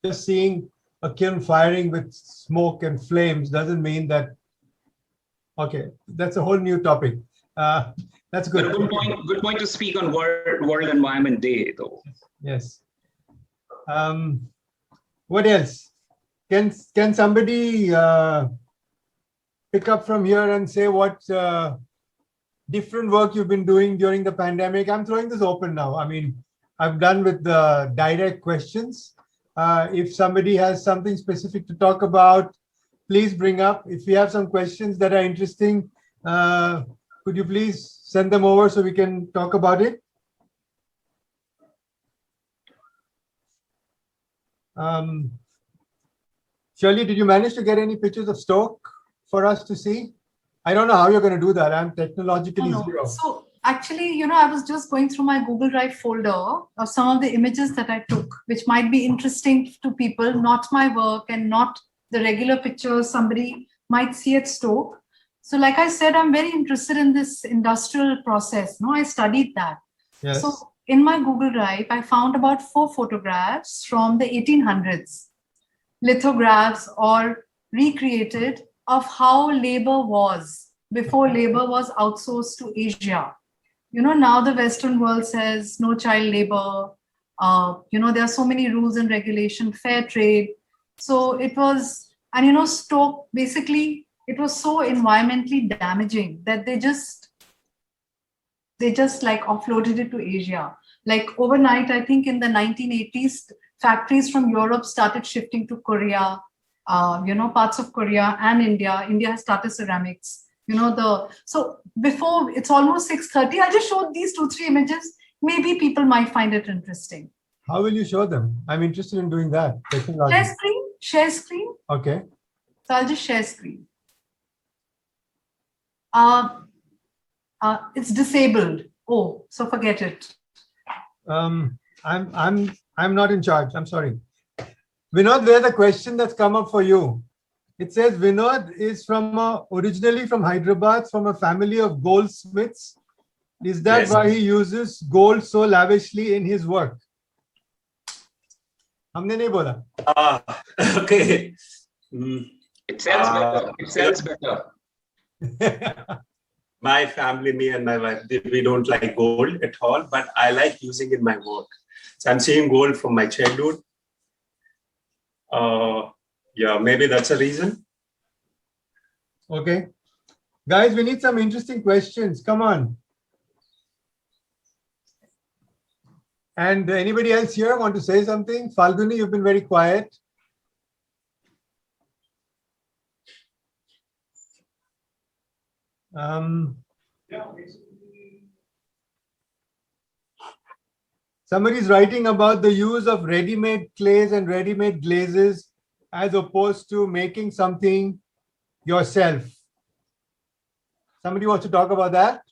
just seeing a kiln firing with smoke and flames doesn't mean that. Okay, that's a whole new topic. That's good. Good point to speak on World Environment Day, though. Yes. What else? Can somebody pick up from here and say what different work you've been doing during the pandemic? I'm throwing this open now. I mean, I'm done with the direct questions. If somebody has something specific to talk about, please bring up. If you have some questions that are interesting, could you please send them over so we can talk about it? Shirley, did you manage to get any pictures of Stoke for us to see? I don't know how you're going to do that. I'm technologically zero. So actually, I was just going through my Google Drive folder of some of the images that I took, which might be interesting to people, not my work and not the regular pictures somebody might see at Stoke. So like I said, I'm very interested in this industrial process. I studied that. Yes. So in my Google Drive, I found about 4 photographs from the 1800s, lithographs or recreated of how labor was before labor was outsourced to Asia. Now the Western world says no child labor. There are so many rules and regulation, fair trade. So it was, and Stoke, basically, it was so environmentally damaging that they just like offloaded it to Asia. Like overnight, I think in the 1980s, factories from Europe started shifting to Korea, parts of Korea and India. India has started ceramics. So before, it's almost 6:30. I just showed these 2-3 images. Maybe people might find it interesting. How will you show them? I'm interested in doing that. Share screen. Okay. So I'll just share screen. It's disabled. Oh, so forget it. I'm not in charge. I'm sorry. Vinod, there's a question that's come up for you. It says Vinod is originally from Hyderabad, from a family of goldsmiths. Is that Yes. why he uses gold so lavishly in his work? हमने नहीं बोला. Okay. It sells better. It sells better. My family, me and my wife, we don't like gold at all, but I like using in my work. So I'm seeing gold from my childhood. Yeah, maybe that's a reason. Okay. Guys, we need some interesting questions. Come on. And anybody else here want to say something? Falguni, you've been very quiet. Somebody is writing about the use of ready-made clays and ready-made glazes as opposed to making something yourself. Somebody wants to talk about that?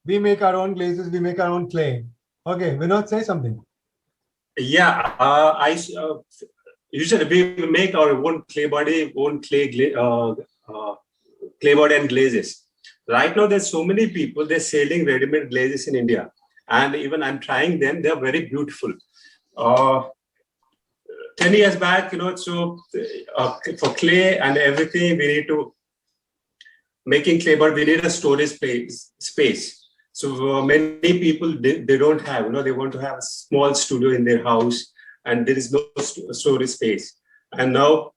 We make our own glazes, we make our own clay. Okay, Vinod, say something. Yeah, usually we make our own clay body, clay body and glazes. Right now, there's so many people, they're selling ready-made glazes in India. And even I'm trying them, they're very beautiful. 10 years back, so for clay and everything, we need to, making clay, but we need a storage space. So many people, they don't have, they want to have a small studio in their house and there is no storage space. And now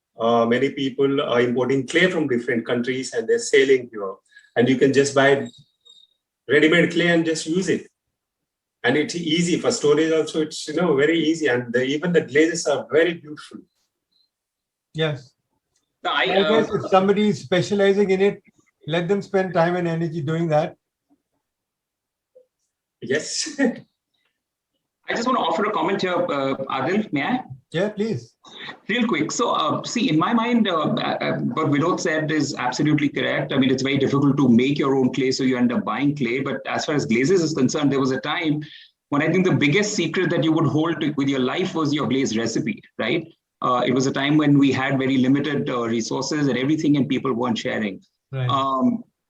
many people are importing clay from different countries and they're selling here. And you can just buy ready-made clay and just use it. And it's easy for storage also, it's very easy. And even the glazes are very beautiful. Yes. No, I guess if somebody is specializing in it, let them spend time and energy doing that. Yes. I just want to offer a comment here, Adil, may I? Yeah, please. Real quick. So, see, in my mind, what Vinod said is absolutely correct. I mean, it's very difficult to make your own clay, so you end up buying clay. But as far as glazes is concerned, there was a time when I think the biggest secret that you would hold with your life was your glaze recipe, right? It was a time when we had very limited resources and everything, and people weren't sharing. Right.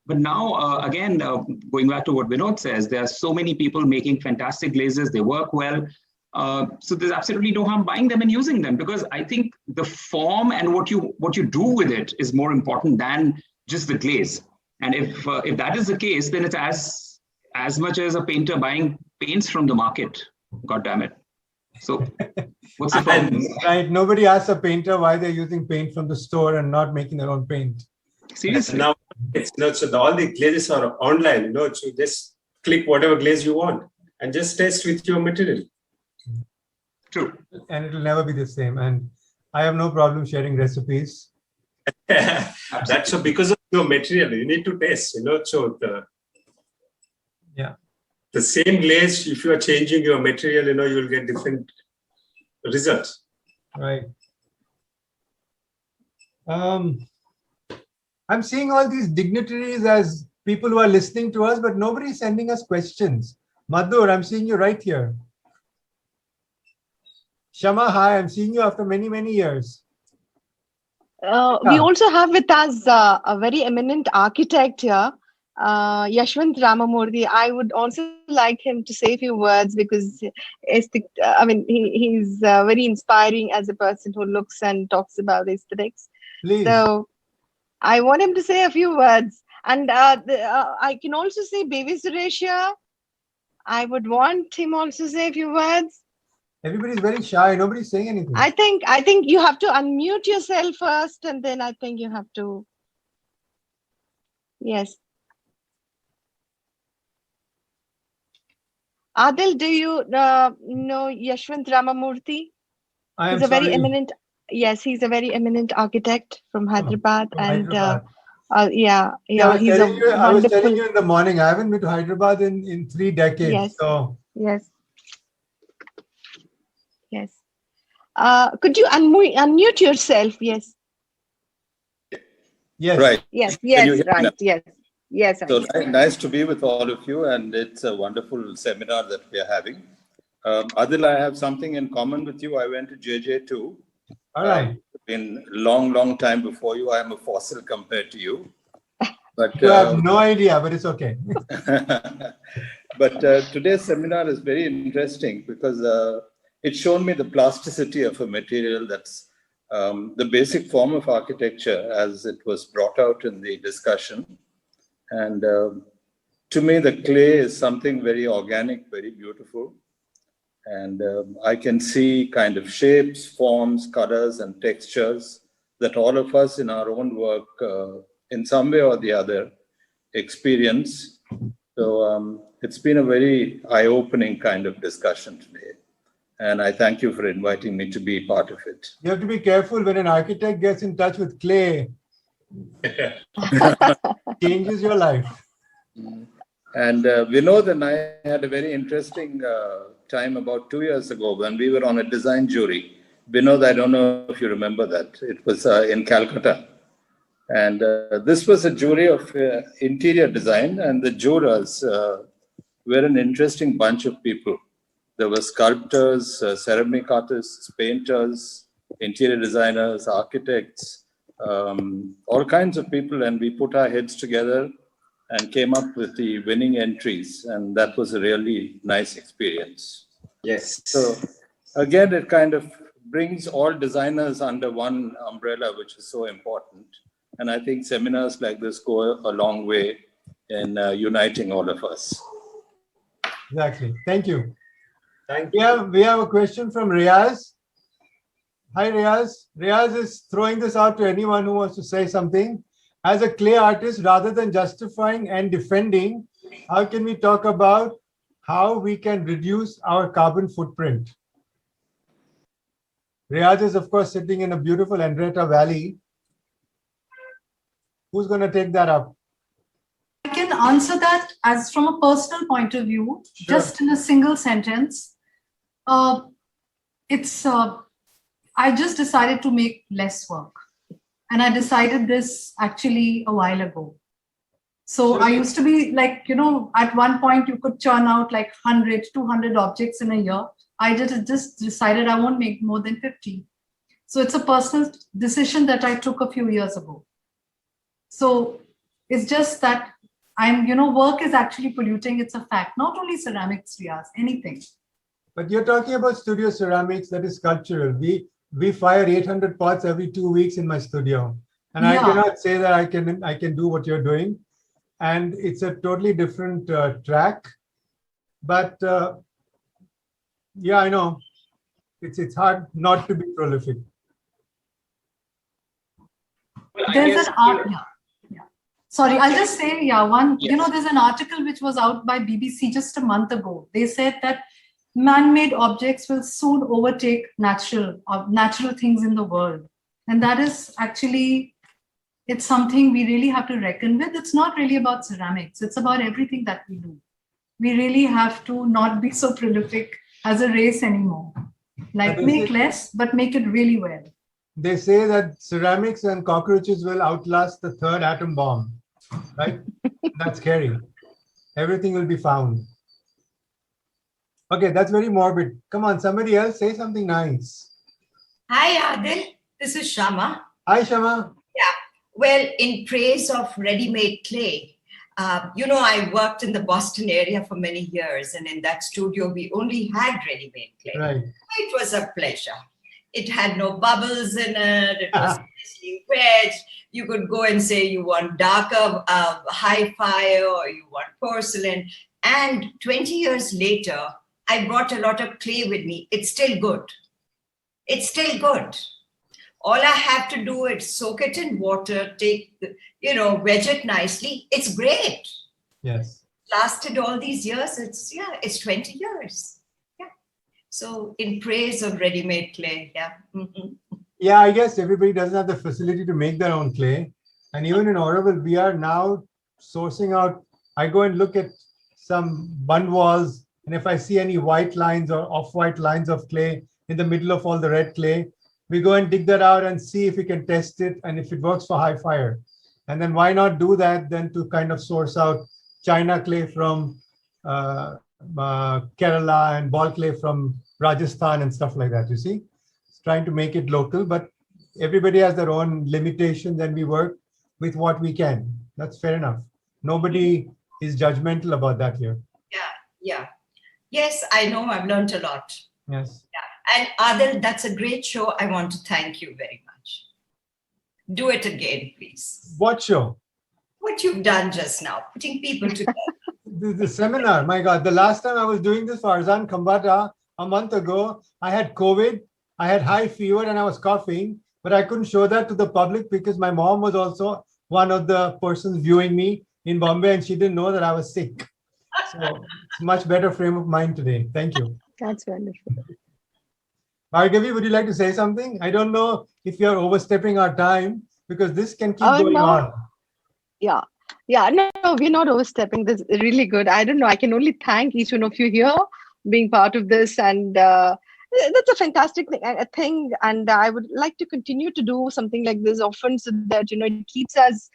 But now, again, going back to what Vinod says, there are so many people making fantastic glazes. They work well. So there's absolutely no harm buying them and using them, because I think the form and what you do with it is more important than just the glaze. And if that is the case, then it's as much as a painter buying paints from the market. God damn it. So what's the problem? Right. Nobody asks a painter why they're using paint from the store and not making their own paint. Seriously. Now it's so all the glazes are online, so just click whatever glaze you want and just test with your material. True. And it will never be the same. And I have no problem sharing recipes. That's so because of your material, you need to test, so the same glaze, if you are changing your material, you will get different results. Right. I'm seeing all these dignitaries as people who are listening to us, but nobody is sending us questions. Madhur, I'm seeing you right here. Shama, hi, I'm seeing you after many, many years. We also have with us a very eminent architect here, Yashwant Ramamurthy. I would also like him to say a few words because he's very inspiring as a person who looks and talks about aesthetics. Please. So I want him to say a few words. And I can also say Baby Suresh. I would want him also to say a few words. Everybody's very shy. Nobody's saying anything. I think you have to unmute yourself first, and then I think you have to. Yes. Adil, do you know Yashwant Ramamurthy? I am He's a very sorry. eminent, yes, he's a very eminent architect from Hyderabad. From And Hyderabad. yeah, Yeah, he's a I was telling wonderful, you in the morning, I haven't been to Hyderabad in 3 decades. yes, So yes, yes. Could you unmute yourself? Yes, yes. Right. yes, Can you yes, hear me right, now? yes, yes. So nice to be with all of you, and it's a wonderful seminar that we are having. Adil, I have something in common with you. I went to JJ too. All right. In long time before you. I am a fossil compared to you. But You have no idea, but it's okay. but today's seminar is very interesting because it's shown me the plasticity of a material that's the basic form of architecture as it was brought out in the discussion. And to me, the clay is something very organic, very beautiful. And I can see kind of shapes, forms, colors, and textures that all of us in our own work, in some way or the other, experience. So it's been a very eye-opening kind of discussion today. And I thank you for inviting me to be part of it. You have to be careful when an architect gets in touch with clay. Changes your life. And Vinod and I had a very interesting time about 2 years ago when we were on a design jury. Vinod, I don't know if you remember that. It was in Calcutta. And this was a jury of interior design, and the jurors were an interesting bunch of people. There were sculptors, ceramic artists, painters, interior designers, architects, all kinds of people. And we put our heads together and came up with the winning entries. And that was a really nice experience. Yes. So again, it kind of brings all designers under one umbrella, which is so important. And I think seminars like this go a long way in uniting all of us. Exactly. Thank you. Thank you. We have a question from Riaz. Hi, Riaz. Riaz is throwing this out to anyone who wants to say something. As a clay artist, rather than justifying and defending, how can we talk about how we can reduce our carbon footprint? Riaz is, of course, sitting in a beautiful Andretta Valley. Who's going to take that up? I can answer that as from a personal point of view, just in a single sentence. I just decided to make less work. And I decided this actually a while ago. So I used to be like, at one point you could churn out like 100, 200 objects in a year. I just decided I won't make more than 50. So it's a personal decision that I took a few years ago. So it's just that work is actually polluting. It's a fact. Not only ceramics, Riaz, anything. But you're talking about studio ceramics, that is sculptural. We fire 800 pots every 2 weeks in my studio. And I cannot say that I can do what you're doing. And it's a totally different track. But yeah, I know. It's hard not to be prolific. Well, There's an art. Sorry, I'll just say, there's an article which was out by BBC just a month ago. They said that man-made objects will soon overtake natural things in the world. And that is actually, it's something we really have to reckon with. It's not really about ceramics. It's about everything that we do. We really have to not be so prolific as a race anymore. Like make less, but make it really well. They say that ceramics and cockroaches will outlast the third atom bomb, right? That's scary. Everything will be found. Okay, that's very morbid. Come on, somebody else say something nice. Hi, Adil. This is Shama. Hi, Shama. Yeah. Well, in praise of ready-made clay, I worked in the Boston area for many years, and in that studio, we only had ready-made clay. Right. It was a pleasure. It had no bubbles in it. It was nicely wet. You could go and say you want darker hi-fi or you want porcelain. And 20 years later, I brought a lot of clay with me. It's still good. It's still good. All I have to do is soak it in water, wedge it nicely. It's great. Yes. lasted all these years. It's 20 years. Yeah. So in praise of ready-made clay. Yeah. Yeah, I guess everybody doesn't have the facility to make their own clay. And even in Auroville, we are now sourcing out. I go and look at some bund walls, and if I see any white lines or off-white lines of clay in the middle of all the red clay, we go and dig that out and see if we can test it and if it works for high fire. And then why not do that then to kind of source out China clay from Kerala and ball clay from Rajasthan and stuff like that, you see? It's trying to make it local, but everybody has their own limitations and we work with what we can. That's fair enough. Nobody is judgmental about that here. Yeah. Yes, I know. I've learned a lot. Yes. Yeah. And Adil, that's a great show. I want to thank you very much. Do it again, please. What show? What you've done just now, putting people together. The seminar, my God. The last time I was doing this for Arzan Khambata a month ago, I had COVID, I had high fever and I was coughing, but I couldn't show that to the public because my mom was also one of the persons viewing me in Bombay and she didn't know that I was sick. So it's a much better frame of mind today. Thank you. That's wonderful. Bhargavi, would you like to say something? I don't know if you're overstepping our time because this can keep going on. Yeah. No, we're not overstepping. This is really good. I don't know. I can only thank each one of you here being part of this. And that's a fantastic thing. And I would like to continue to do something like this often so that, it keeps us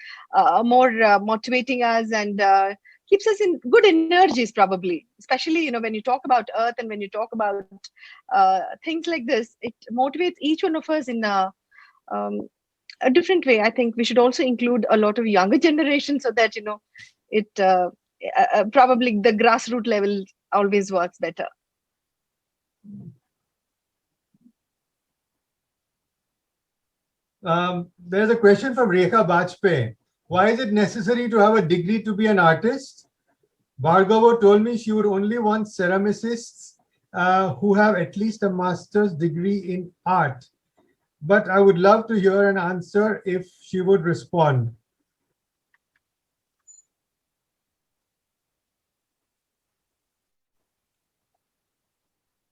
more motivating us and keeps us in good energies, probably, especially, when you talk about earth and when you talk about things like this, it motivates each one of us in a different way. I think we should also include a lot of younger generations so that, it probably the grassroots level always works better. There's a question from Rekha Goyal. Why is it necessary to have a degree to be an artist? Bhargava told me she would only want ceramicists who have at least a master's degree in art. But I would love to hear an answer if she would respond.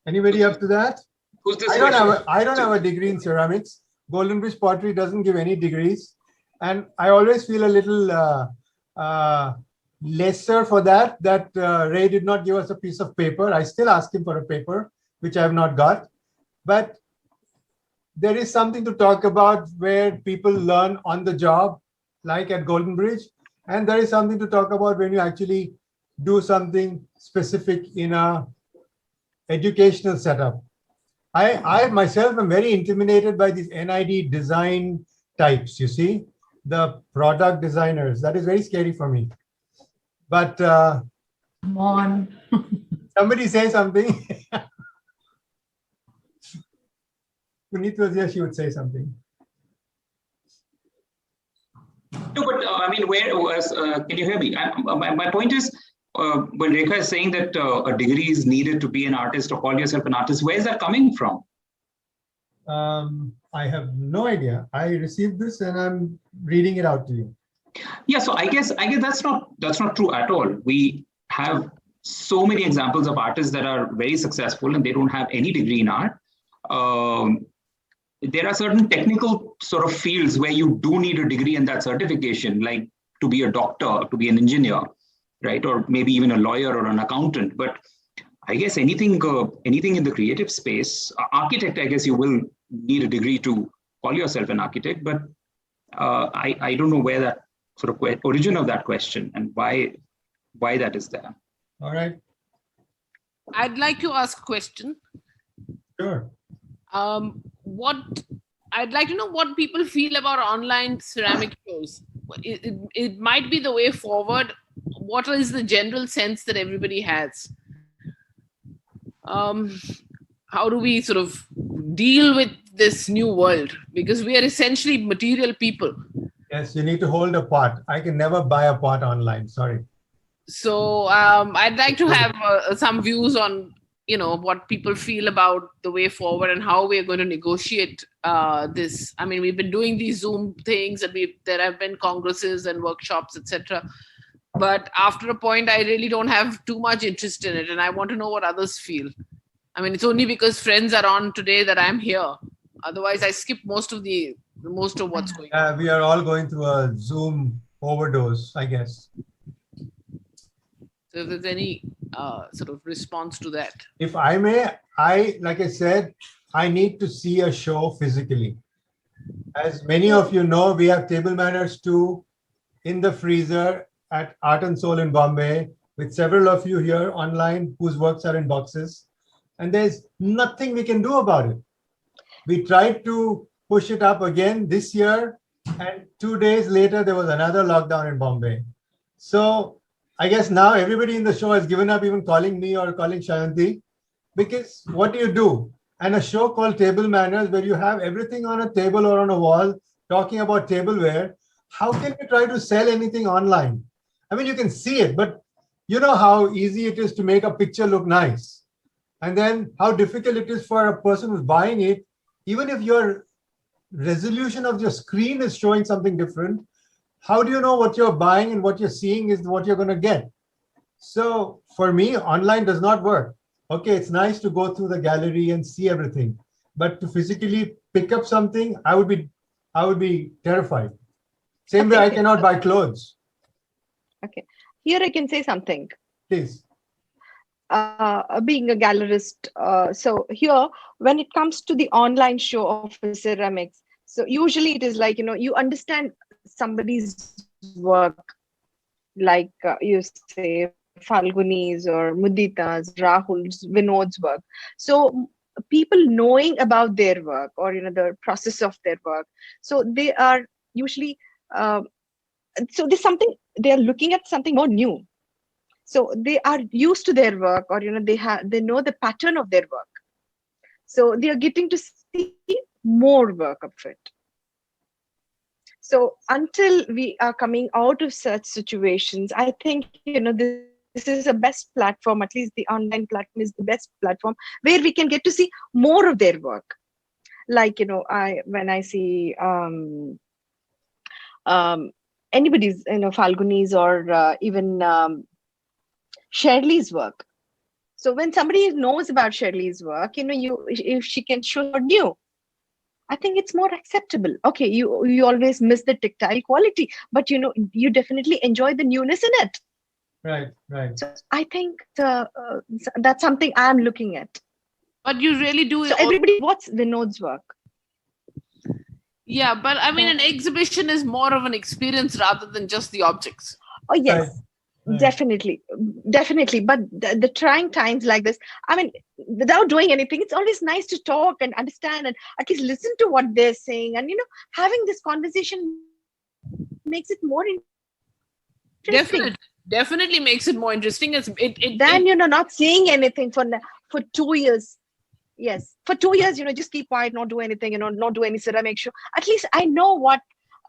Anybody up to that? Who's this? I don't have a degree in ceramics. Golden Bridge Pottery doesn't give any degrees. And I always feel a little lesser for that Ray did not give us a piece of paper. I still ask him for a paper, which I have not got. But there is something to talk about where people learn on the job, like at Golden Bridge. And there is something to talk about when you actually do something specific in a educational setup. I myself am very intimidated by these NID design types, you see, the product designers. That is very scary for me. But come on. Somebody say something. Puneet was here, she would say something. No, but I mean, where was, can you hear me? My point is, when Rekha is saying that a degree is needed to be an artist or call yourself an artist, where is that coming from? I have no idea. I received this and I'm reading it out to you. Yeah, so I guess that's not true at all. We have so many examples of artists that are very successful and they don't have any degree in art. There are certain technical sort of fields where you do need a degree and that certification, like to be a doctor, to be an engineer, right? Or maybe even a lawyer or an accountant. But I guess anything in the creative space, architect, I guess you will need a degree to call yourself an architect. But I don't know where that sort of origin of that question and why that is there. All right. I'd like to ask a question. Sure. I'd like to know what people feel about online ceramic shows. It might be the way forward. What is the general sense that everybody has? How do we sort of deal with this new world? Because we are essentially material people. Yes, you need to hold a pot. I can never buy a pot online. Sorry. So I'd like to have some views on what people feel about the way forward and how we're going to negotiate this. I mean, we've been doing these Zoom things and there have been congresses and workshops, etc. But after a point, I really don't have too much interest in it, and I want to know what others feel. I mean, it's only because friends are on today that I'm here. Otherwise, I skip most of what's going on. We are all going through a Zoom overdose, I guess. So if there's any sort of response to that. If I may, like I said, I need to see a show physically. As many of you know, we have Table Manners 2 in the freezer at Art and Soul in Bombay, with several of you here online whose works are in boxes. And there's nothing we can do about it. We tried to push it up again this year, and 2 days later, there was another lockdown in Bombay. So I guess now everybody in the show has given up even calling me or calling Shayanti, because what do? And a show called Table Manners, where you have everything on a table or on a wall talking about tableware, how can you try to sell anything online? I mean, you can see it, but you know how easy it is to make a picture look nice. And then how difficult it is for a person who's buying it, even if your resolution of your screen is showing something different, how do you know what you're buying and what you're seeing is what you're going to get? So for me, online does not work. Okay, it's nice to go through the gallery and see everything, but to physically pick up something, I would be terrified. Same way I cannot buy clothes. Okay, here I can say something. Please. Being a gallerist, so here when it comes to the online show of ceramics, so usually it is like, you understand somebody's work, like you say Falguni's or Mudita's, Rahul's, Vinod's work. So people knowing about their work, or the process of their work, so they are usually so there's something, they are looking at something more new. So they are used to their work, or they know the pattern of their work. So they are getting to see more work of it. So until we are coming out of such situations, I think this is the best platform. At least the online platform is the best platform where we can get to see more of their work. Like when I see anybody's Falguni's or even Shirley's work. So when somebody knows about Shirley's work, if she can show new, I think it's more acceptable. Okay, you always miss the tactile quality, but you definitely enjoy the newness in it. Right. So I think that's something I'm looking at. But you really do. So everybody, what's Vinod's work? Yeah, but I mean, an exhibition is more of an experience rather than just the objects. Oh yes. Right. Definitely. But the trying times like this, I mean, without doing anything, it's always nice to talk and understand and at least listen to what they're saying. And, having this conversation makes it more interesting. Definitely makes it more interesting. Then, not saying anything for 2 years. Yes. For 2 years, just keep quiet, not do anything, not do any ceramic show. At least I know what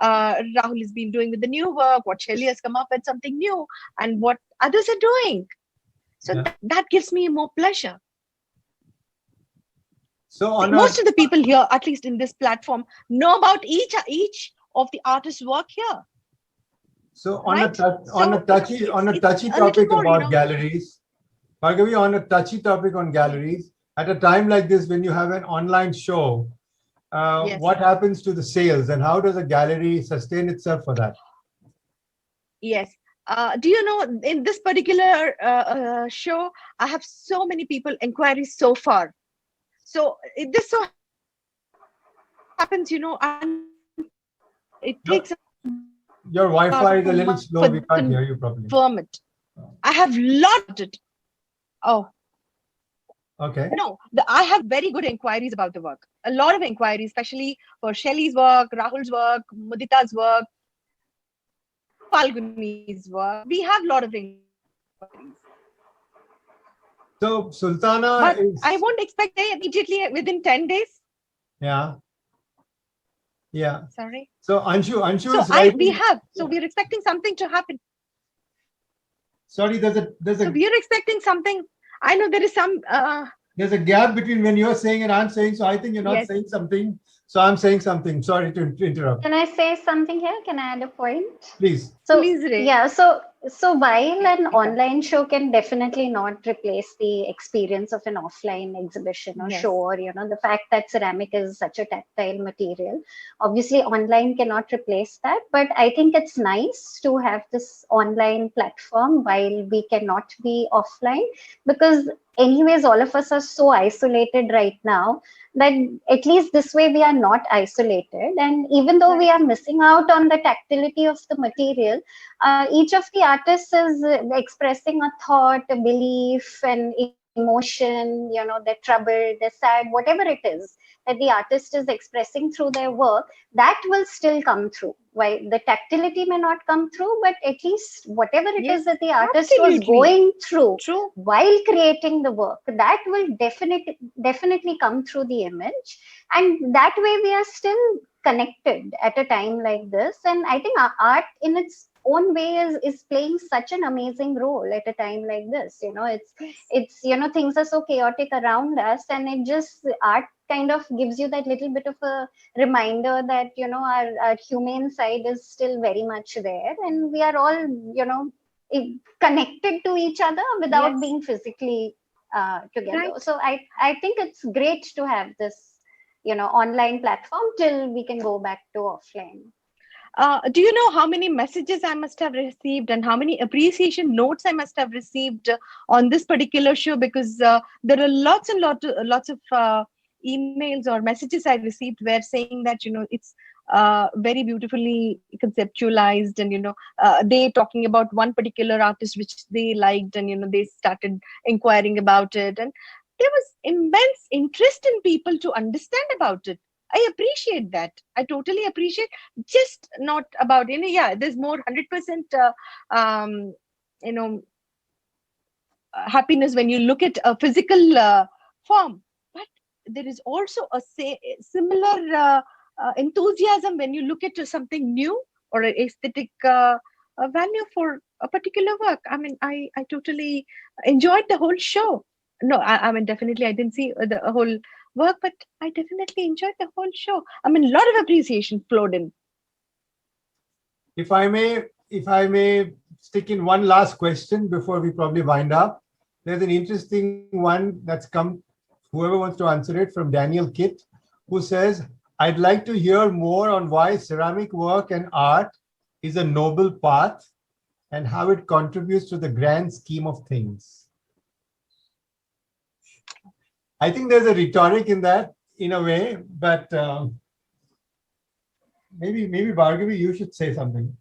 Rahul has been doing with the new work, what Shirley has come up with something new, and what others are doing. So that gives me more pleasure. So most of the people here, at least in this platform, know about each of the artists' work here. So on a touchy topic about galleries, Bhargavi, on a touchy topic on galleries, at a time like this when you have an online show, what happens to the sales and how does a gallery sustain itself for that? Yes. Do you know, in this particular show, I have so many people inquiries so far. So this so happens, and it takes. Your Wi-Fi is a little slow. We can't hear you properly. It. I have loved it. Oh. Okay. No, I have very good inquiries about the work. A lot of inquiries, especially for Shirley's work, Rahul's work, Mudita's work, Falguni's work. We have a lot of inquiries. So Sultana but I won't expect they immediately within 10 days. Yeah. Sorry. So Anshu so is writing. We're expecting something to happen. Sorry, there's a. So we're expecting something. I know there is some. There's a gap between when you're saying and I'm saying. So I think you're not saying something. So I'm saying something. Sorry to interrupt. Can I say something here? Can I add a point? Please. So please, Ray. Yeah. So So while an online show can definitely not replace the experience of an offline exhibition or show, or the fact that ceramic is such a tactile material, obviously online cannot replace that. But I think it's nice to have this online platform while we cannot be offline, because anyways all of us are so isolated right now that at least this way we are not isolated. And even though we are missing out on the tactility of the material, each of the artists is expressing a thought, a belief, an emotion, they're troubled, they're sad, whatever it is that the artist is expressing through their work, that will still come through. While the tactility may not come through, but at least whatever it is that the artist was going through while creating the work, that will definitely come through the image. And that way we are still connected at a time like this. And I think art in its own way is playing such an amazing role at a time like this. It's things are so chaotic around us, and it just, art kind of gives you that little bit of a reminder that our humane side is still very much there, and we are all connected to each other without being physically together. So I think it's great to have this online platform till we can go back to offline. Do you know how many messages I must have received and how many appreciation notes I must have received on this particular show? Because there are lots and lots of emails or messages I received where saying that it's very beautifully conceptualized, and they talking about one particular artist which they liked, and they started inquiring about it, and there was immense interest in people to understand about it. I appreciate that. I totally appreciate. Just not about, there's more 100%, happiness when you look at a physical form. But there is also a similar enthusiasm when you look at something new or an aesthetic value for a particular work. I mean, I totally enjoyed the whole show. No, I mean, definitely I didn't see the whole work, but I definitely enjoyed the whole show. I mean, a lot of appreciation flowed in. If I may stick in one last question before we probably wind up. There's an interesting one that's come, whoever wants to answer it, from Daniel Kitt, who says, I'd like to hear more on why ceramic work and art is a noble path and how it contributes to the grand scheme of things. I think there's a rhetoric in that, in a way, but maybe Bhargavi, you should say something.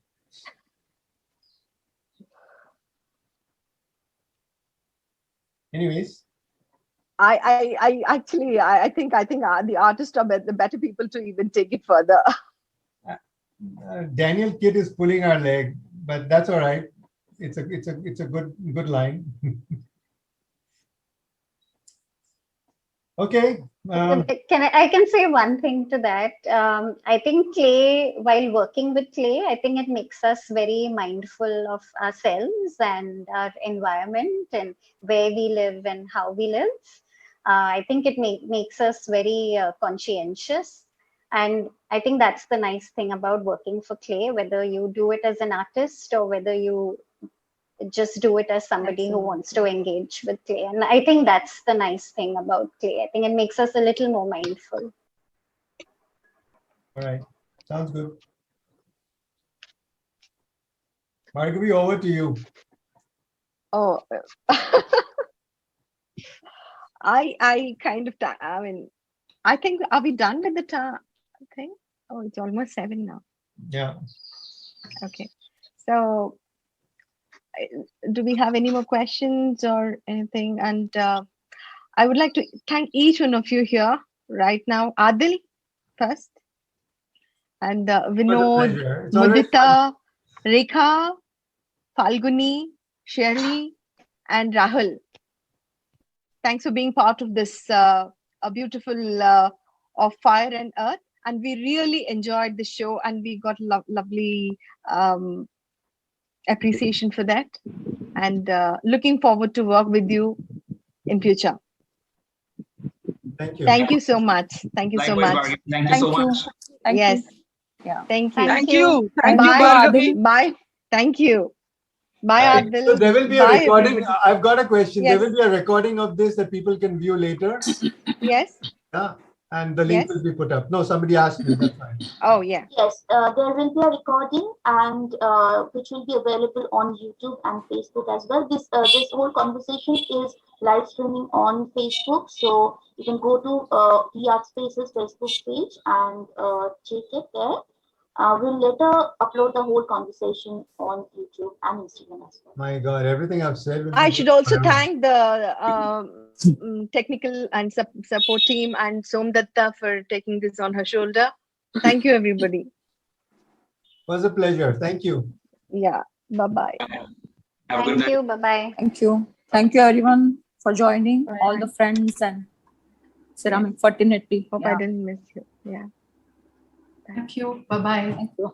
Anyways, I think the artists are the better people to even take it further. Daniel Kidd is pulling our leg, but that's all right. It's a good line. Okay. I can say one thing to that. I think clay, while working with clay, I think it makes us very mindful of ourselves and our environment and where we live and how we live. I think it makes us very conscientious. And I think that's the nice thing about working for clay, whether you do it as an artist or whether you just do it as somebody who wants to engage with clay. And I think that's the nice thing about clay. I think it makes us a little more mindful. All right. Sounds good. Bhargavi, over to you. Oh, I kind of, I mean, I think, are we done with the thing? Oh, it's almost 7 now. Yeah. Okay. So, do we have any more questions or anything? And I would like to thank each one of you here right now. Adil first, and Vinod, Mudita, Rekha, Falguni, Shirley, and Rahul. Thanks for being part of this a beautiful of Fire and Earth. And we really enjoyed the show, and we got lovely appreciation for that, and looking forward to work with you in future. Thank you. Thank you so much. Thank you so much. Thank you so much. Yes. Yeah. Thank you. Thank you. Bye. Bye. Thank you. Bye, Adil. So there will be a Bye, recording. everybody. I've got a question. Yes. There will be a recording of this that people can view later. Yes. Yeah. And the link will be put up. No, somebody asked me. That's fine. Oh, yeah. Yes, there will be a recording and which will be available on YouTube and Facebook as well. This whole conversation is live streaming on Facebook, so you can go to Dhi Artspace's Facebook page and check it there. We'll later upload the whole conversation on YouTube and Instagram as well. My God, everything I've said. I should also thank the technical and support team and Somdatta for taking this on her shoulder. Thank you, everybody. It was a pleasure. Thank you. Yeah. Bye-bye. Thank you. Bye-bye. Thank you. Thank you, everyone, for joining. All the friends and ceramic fraternity. Hope I didn't miss you. Yeah. Thank you. Bye-bye. Thank you.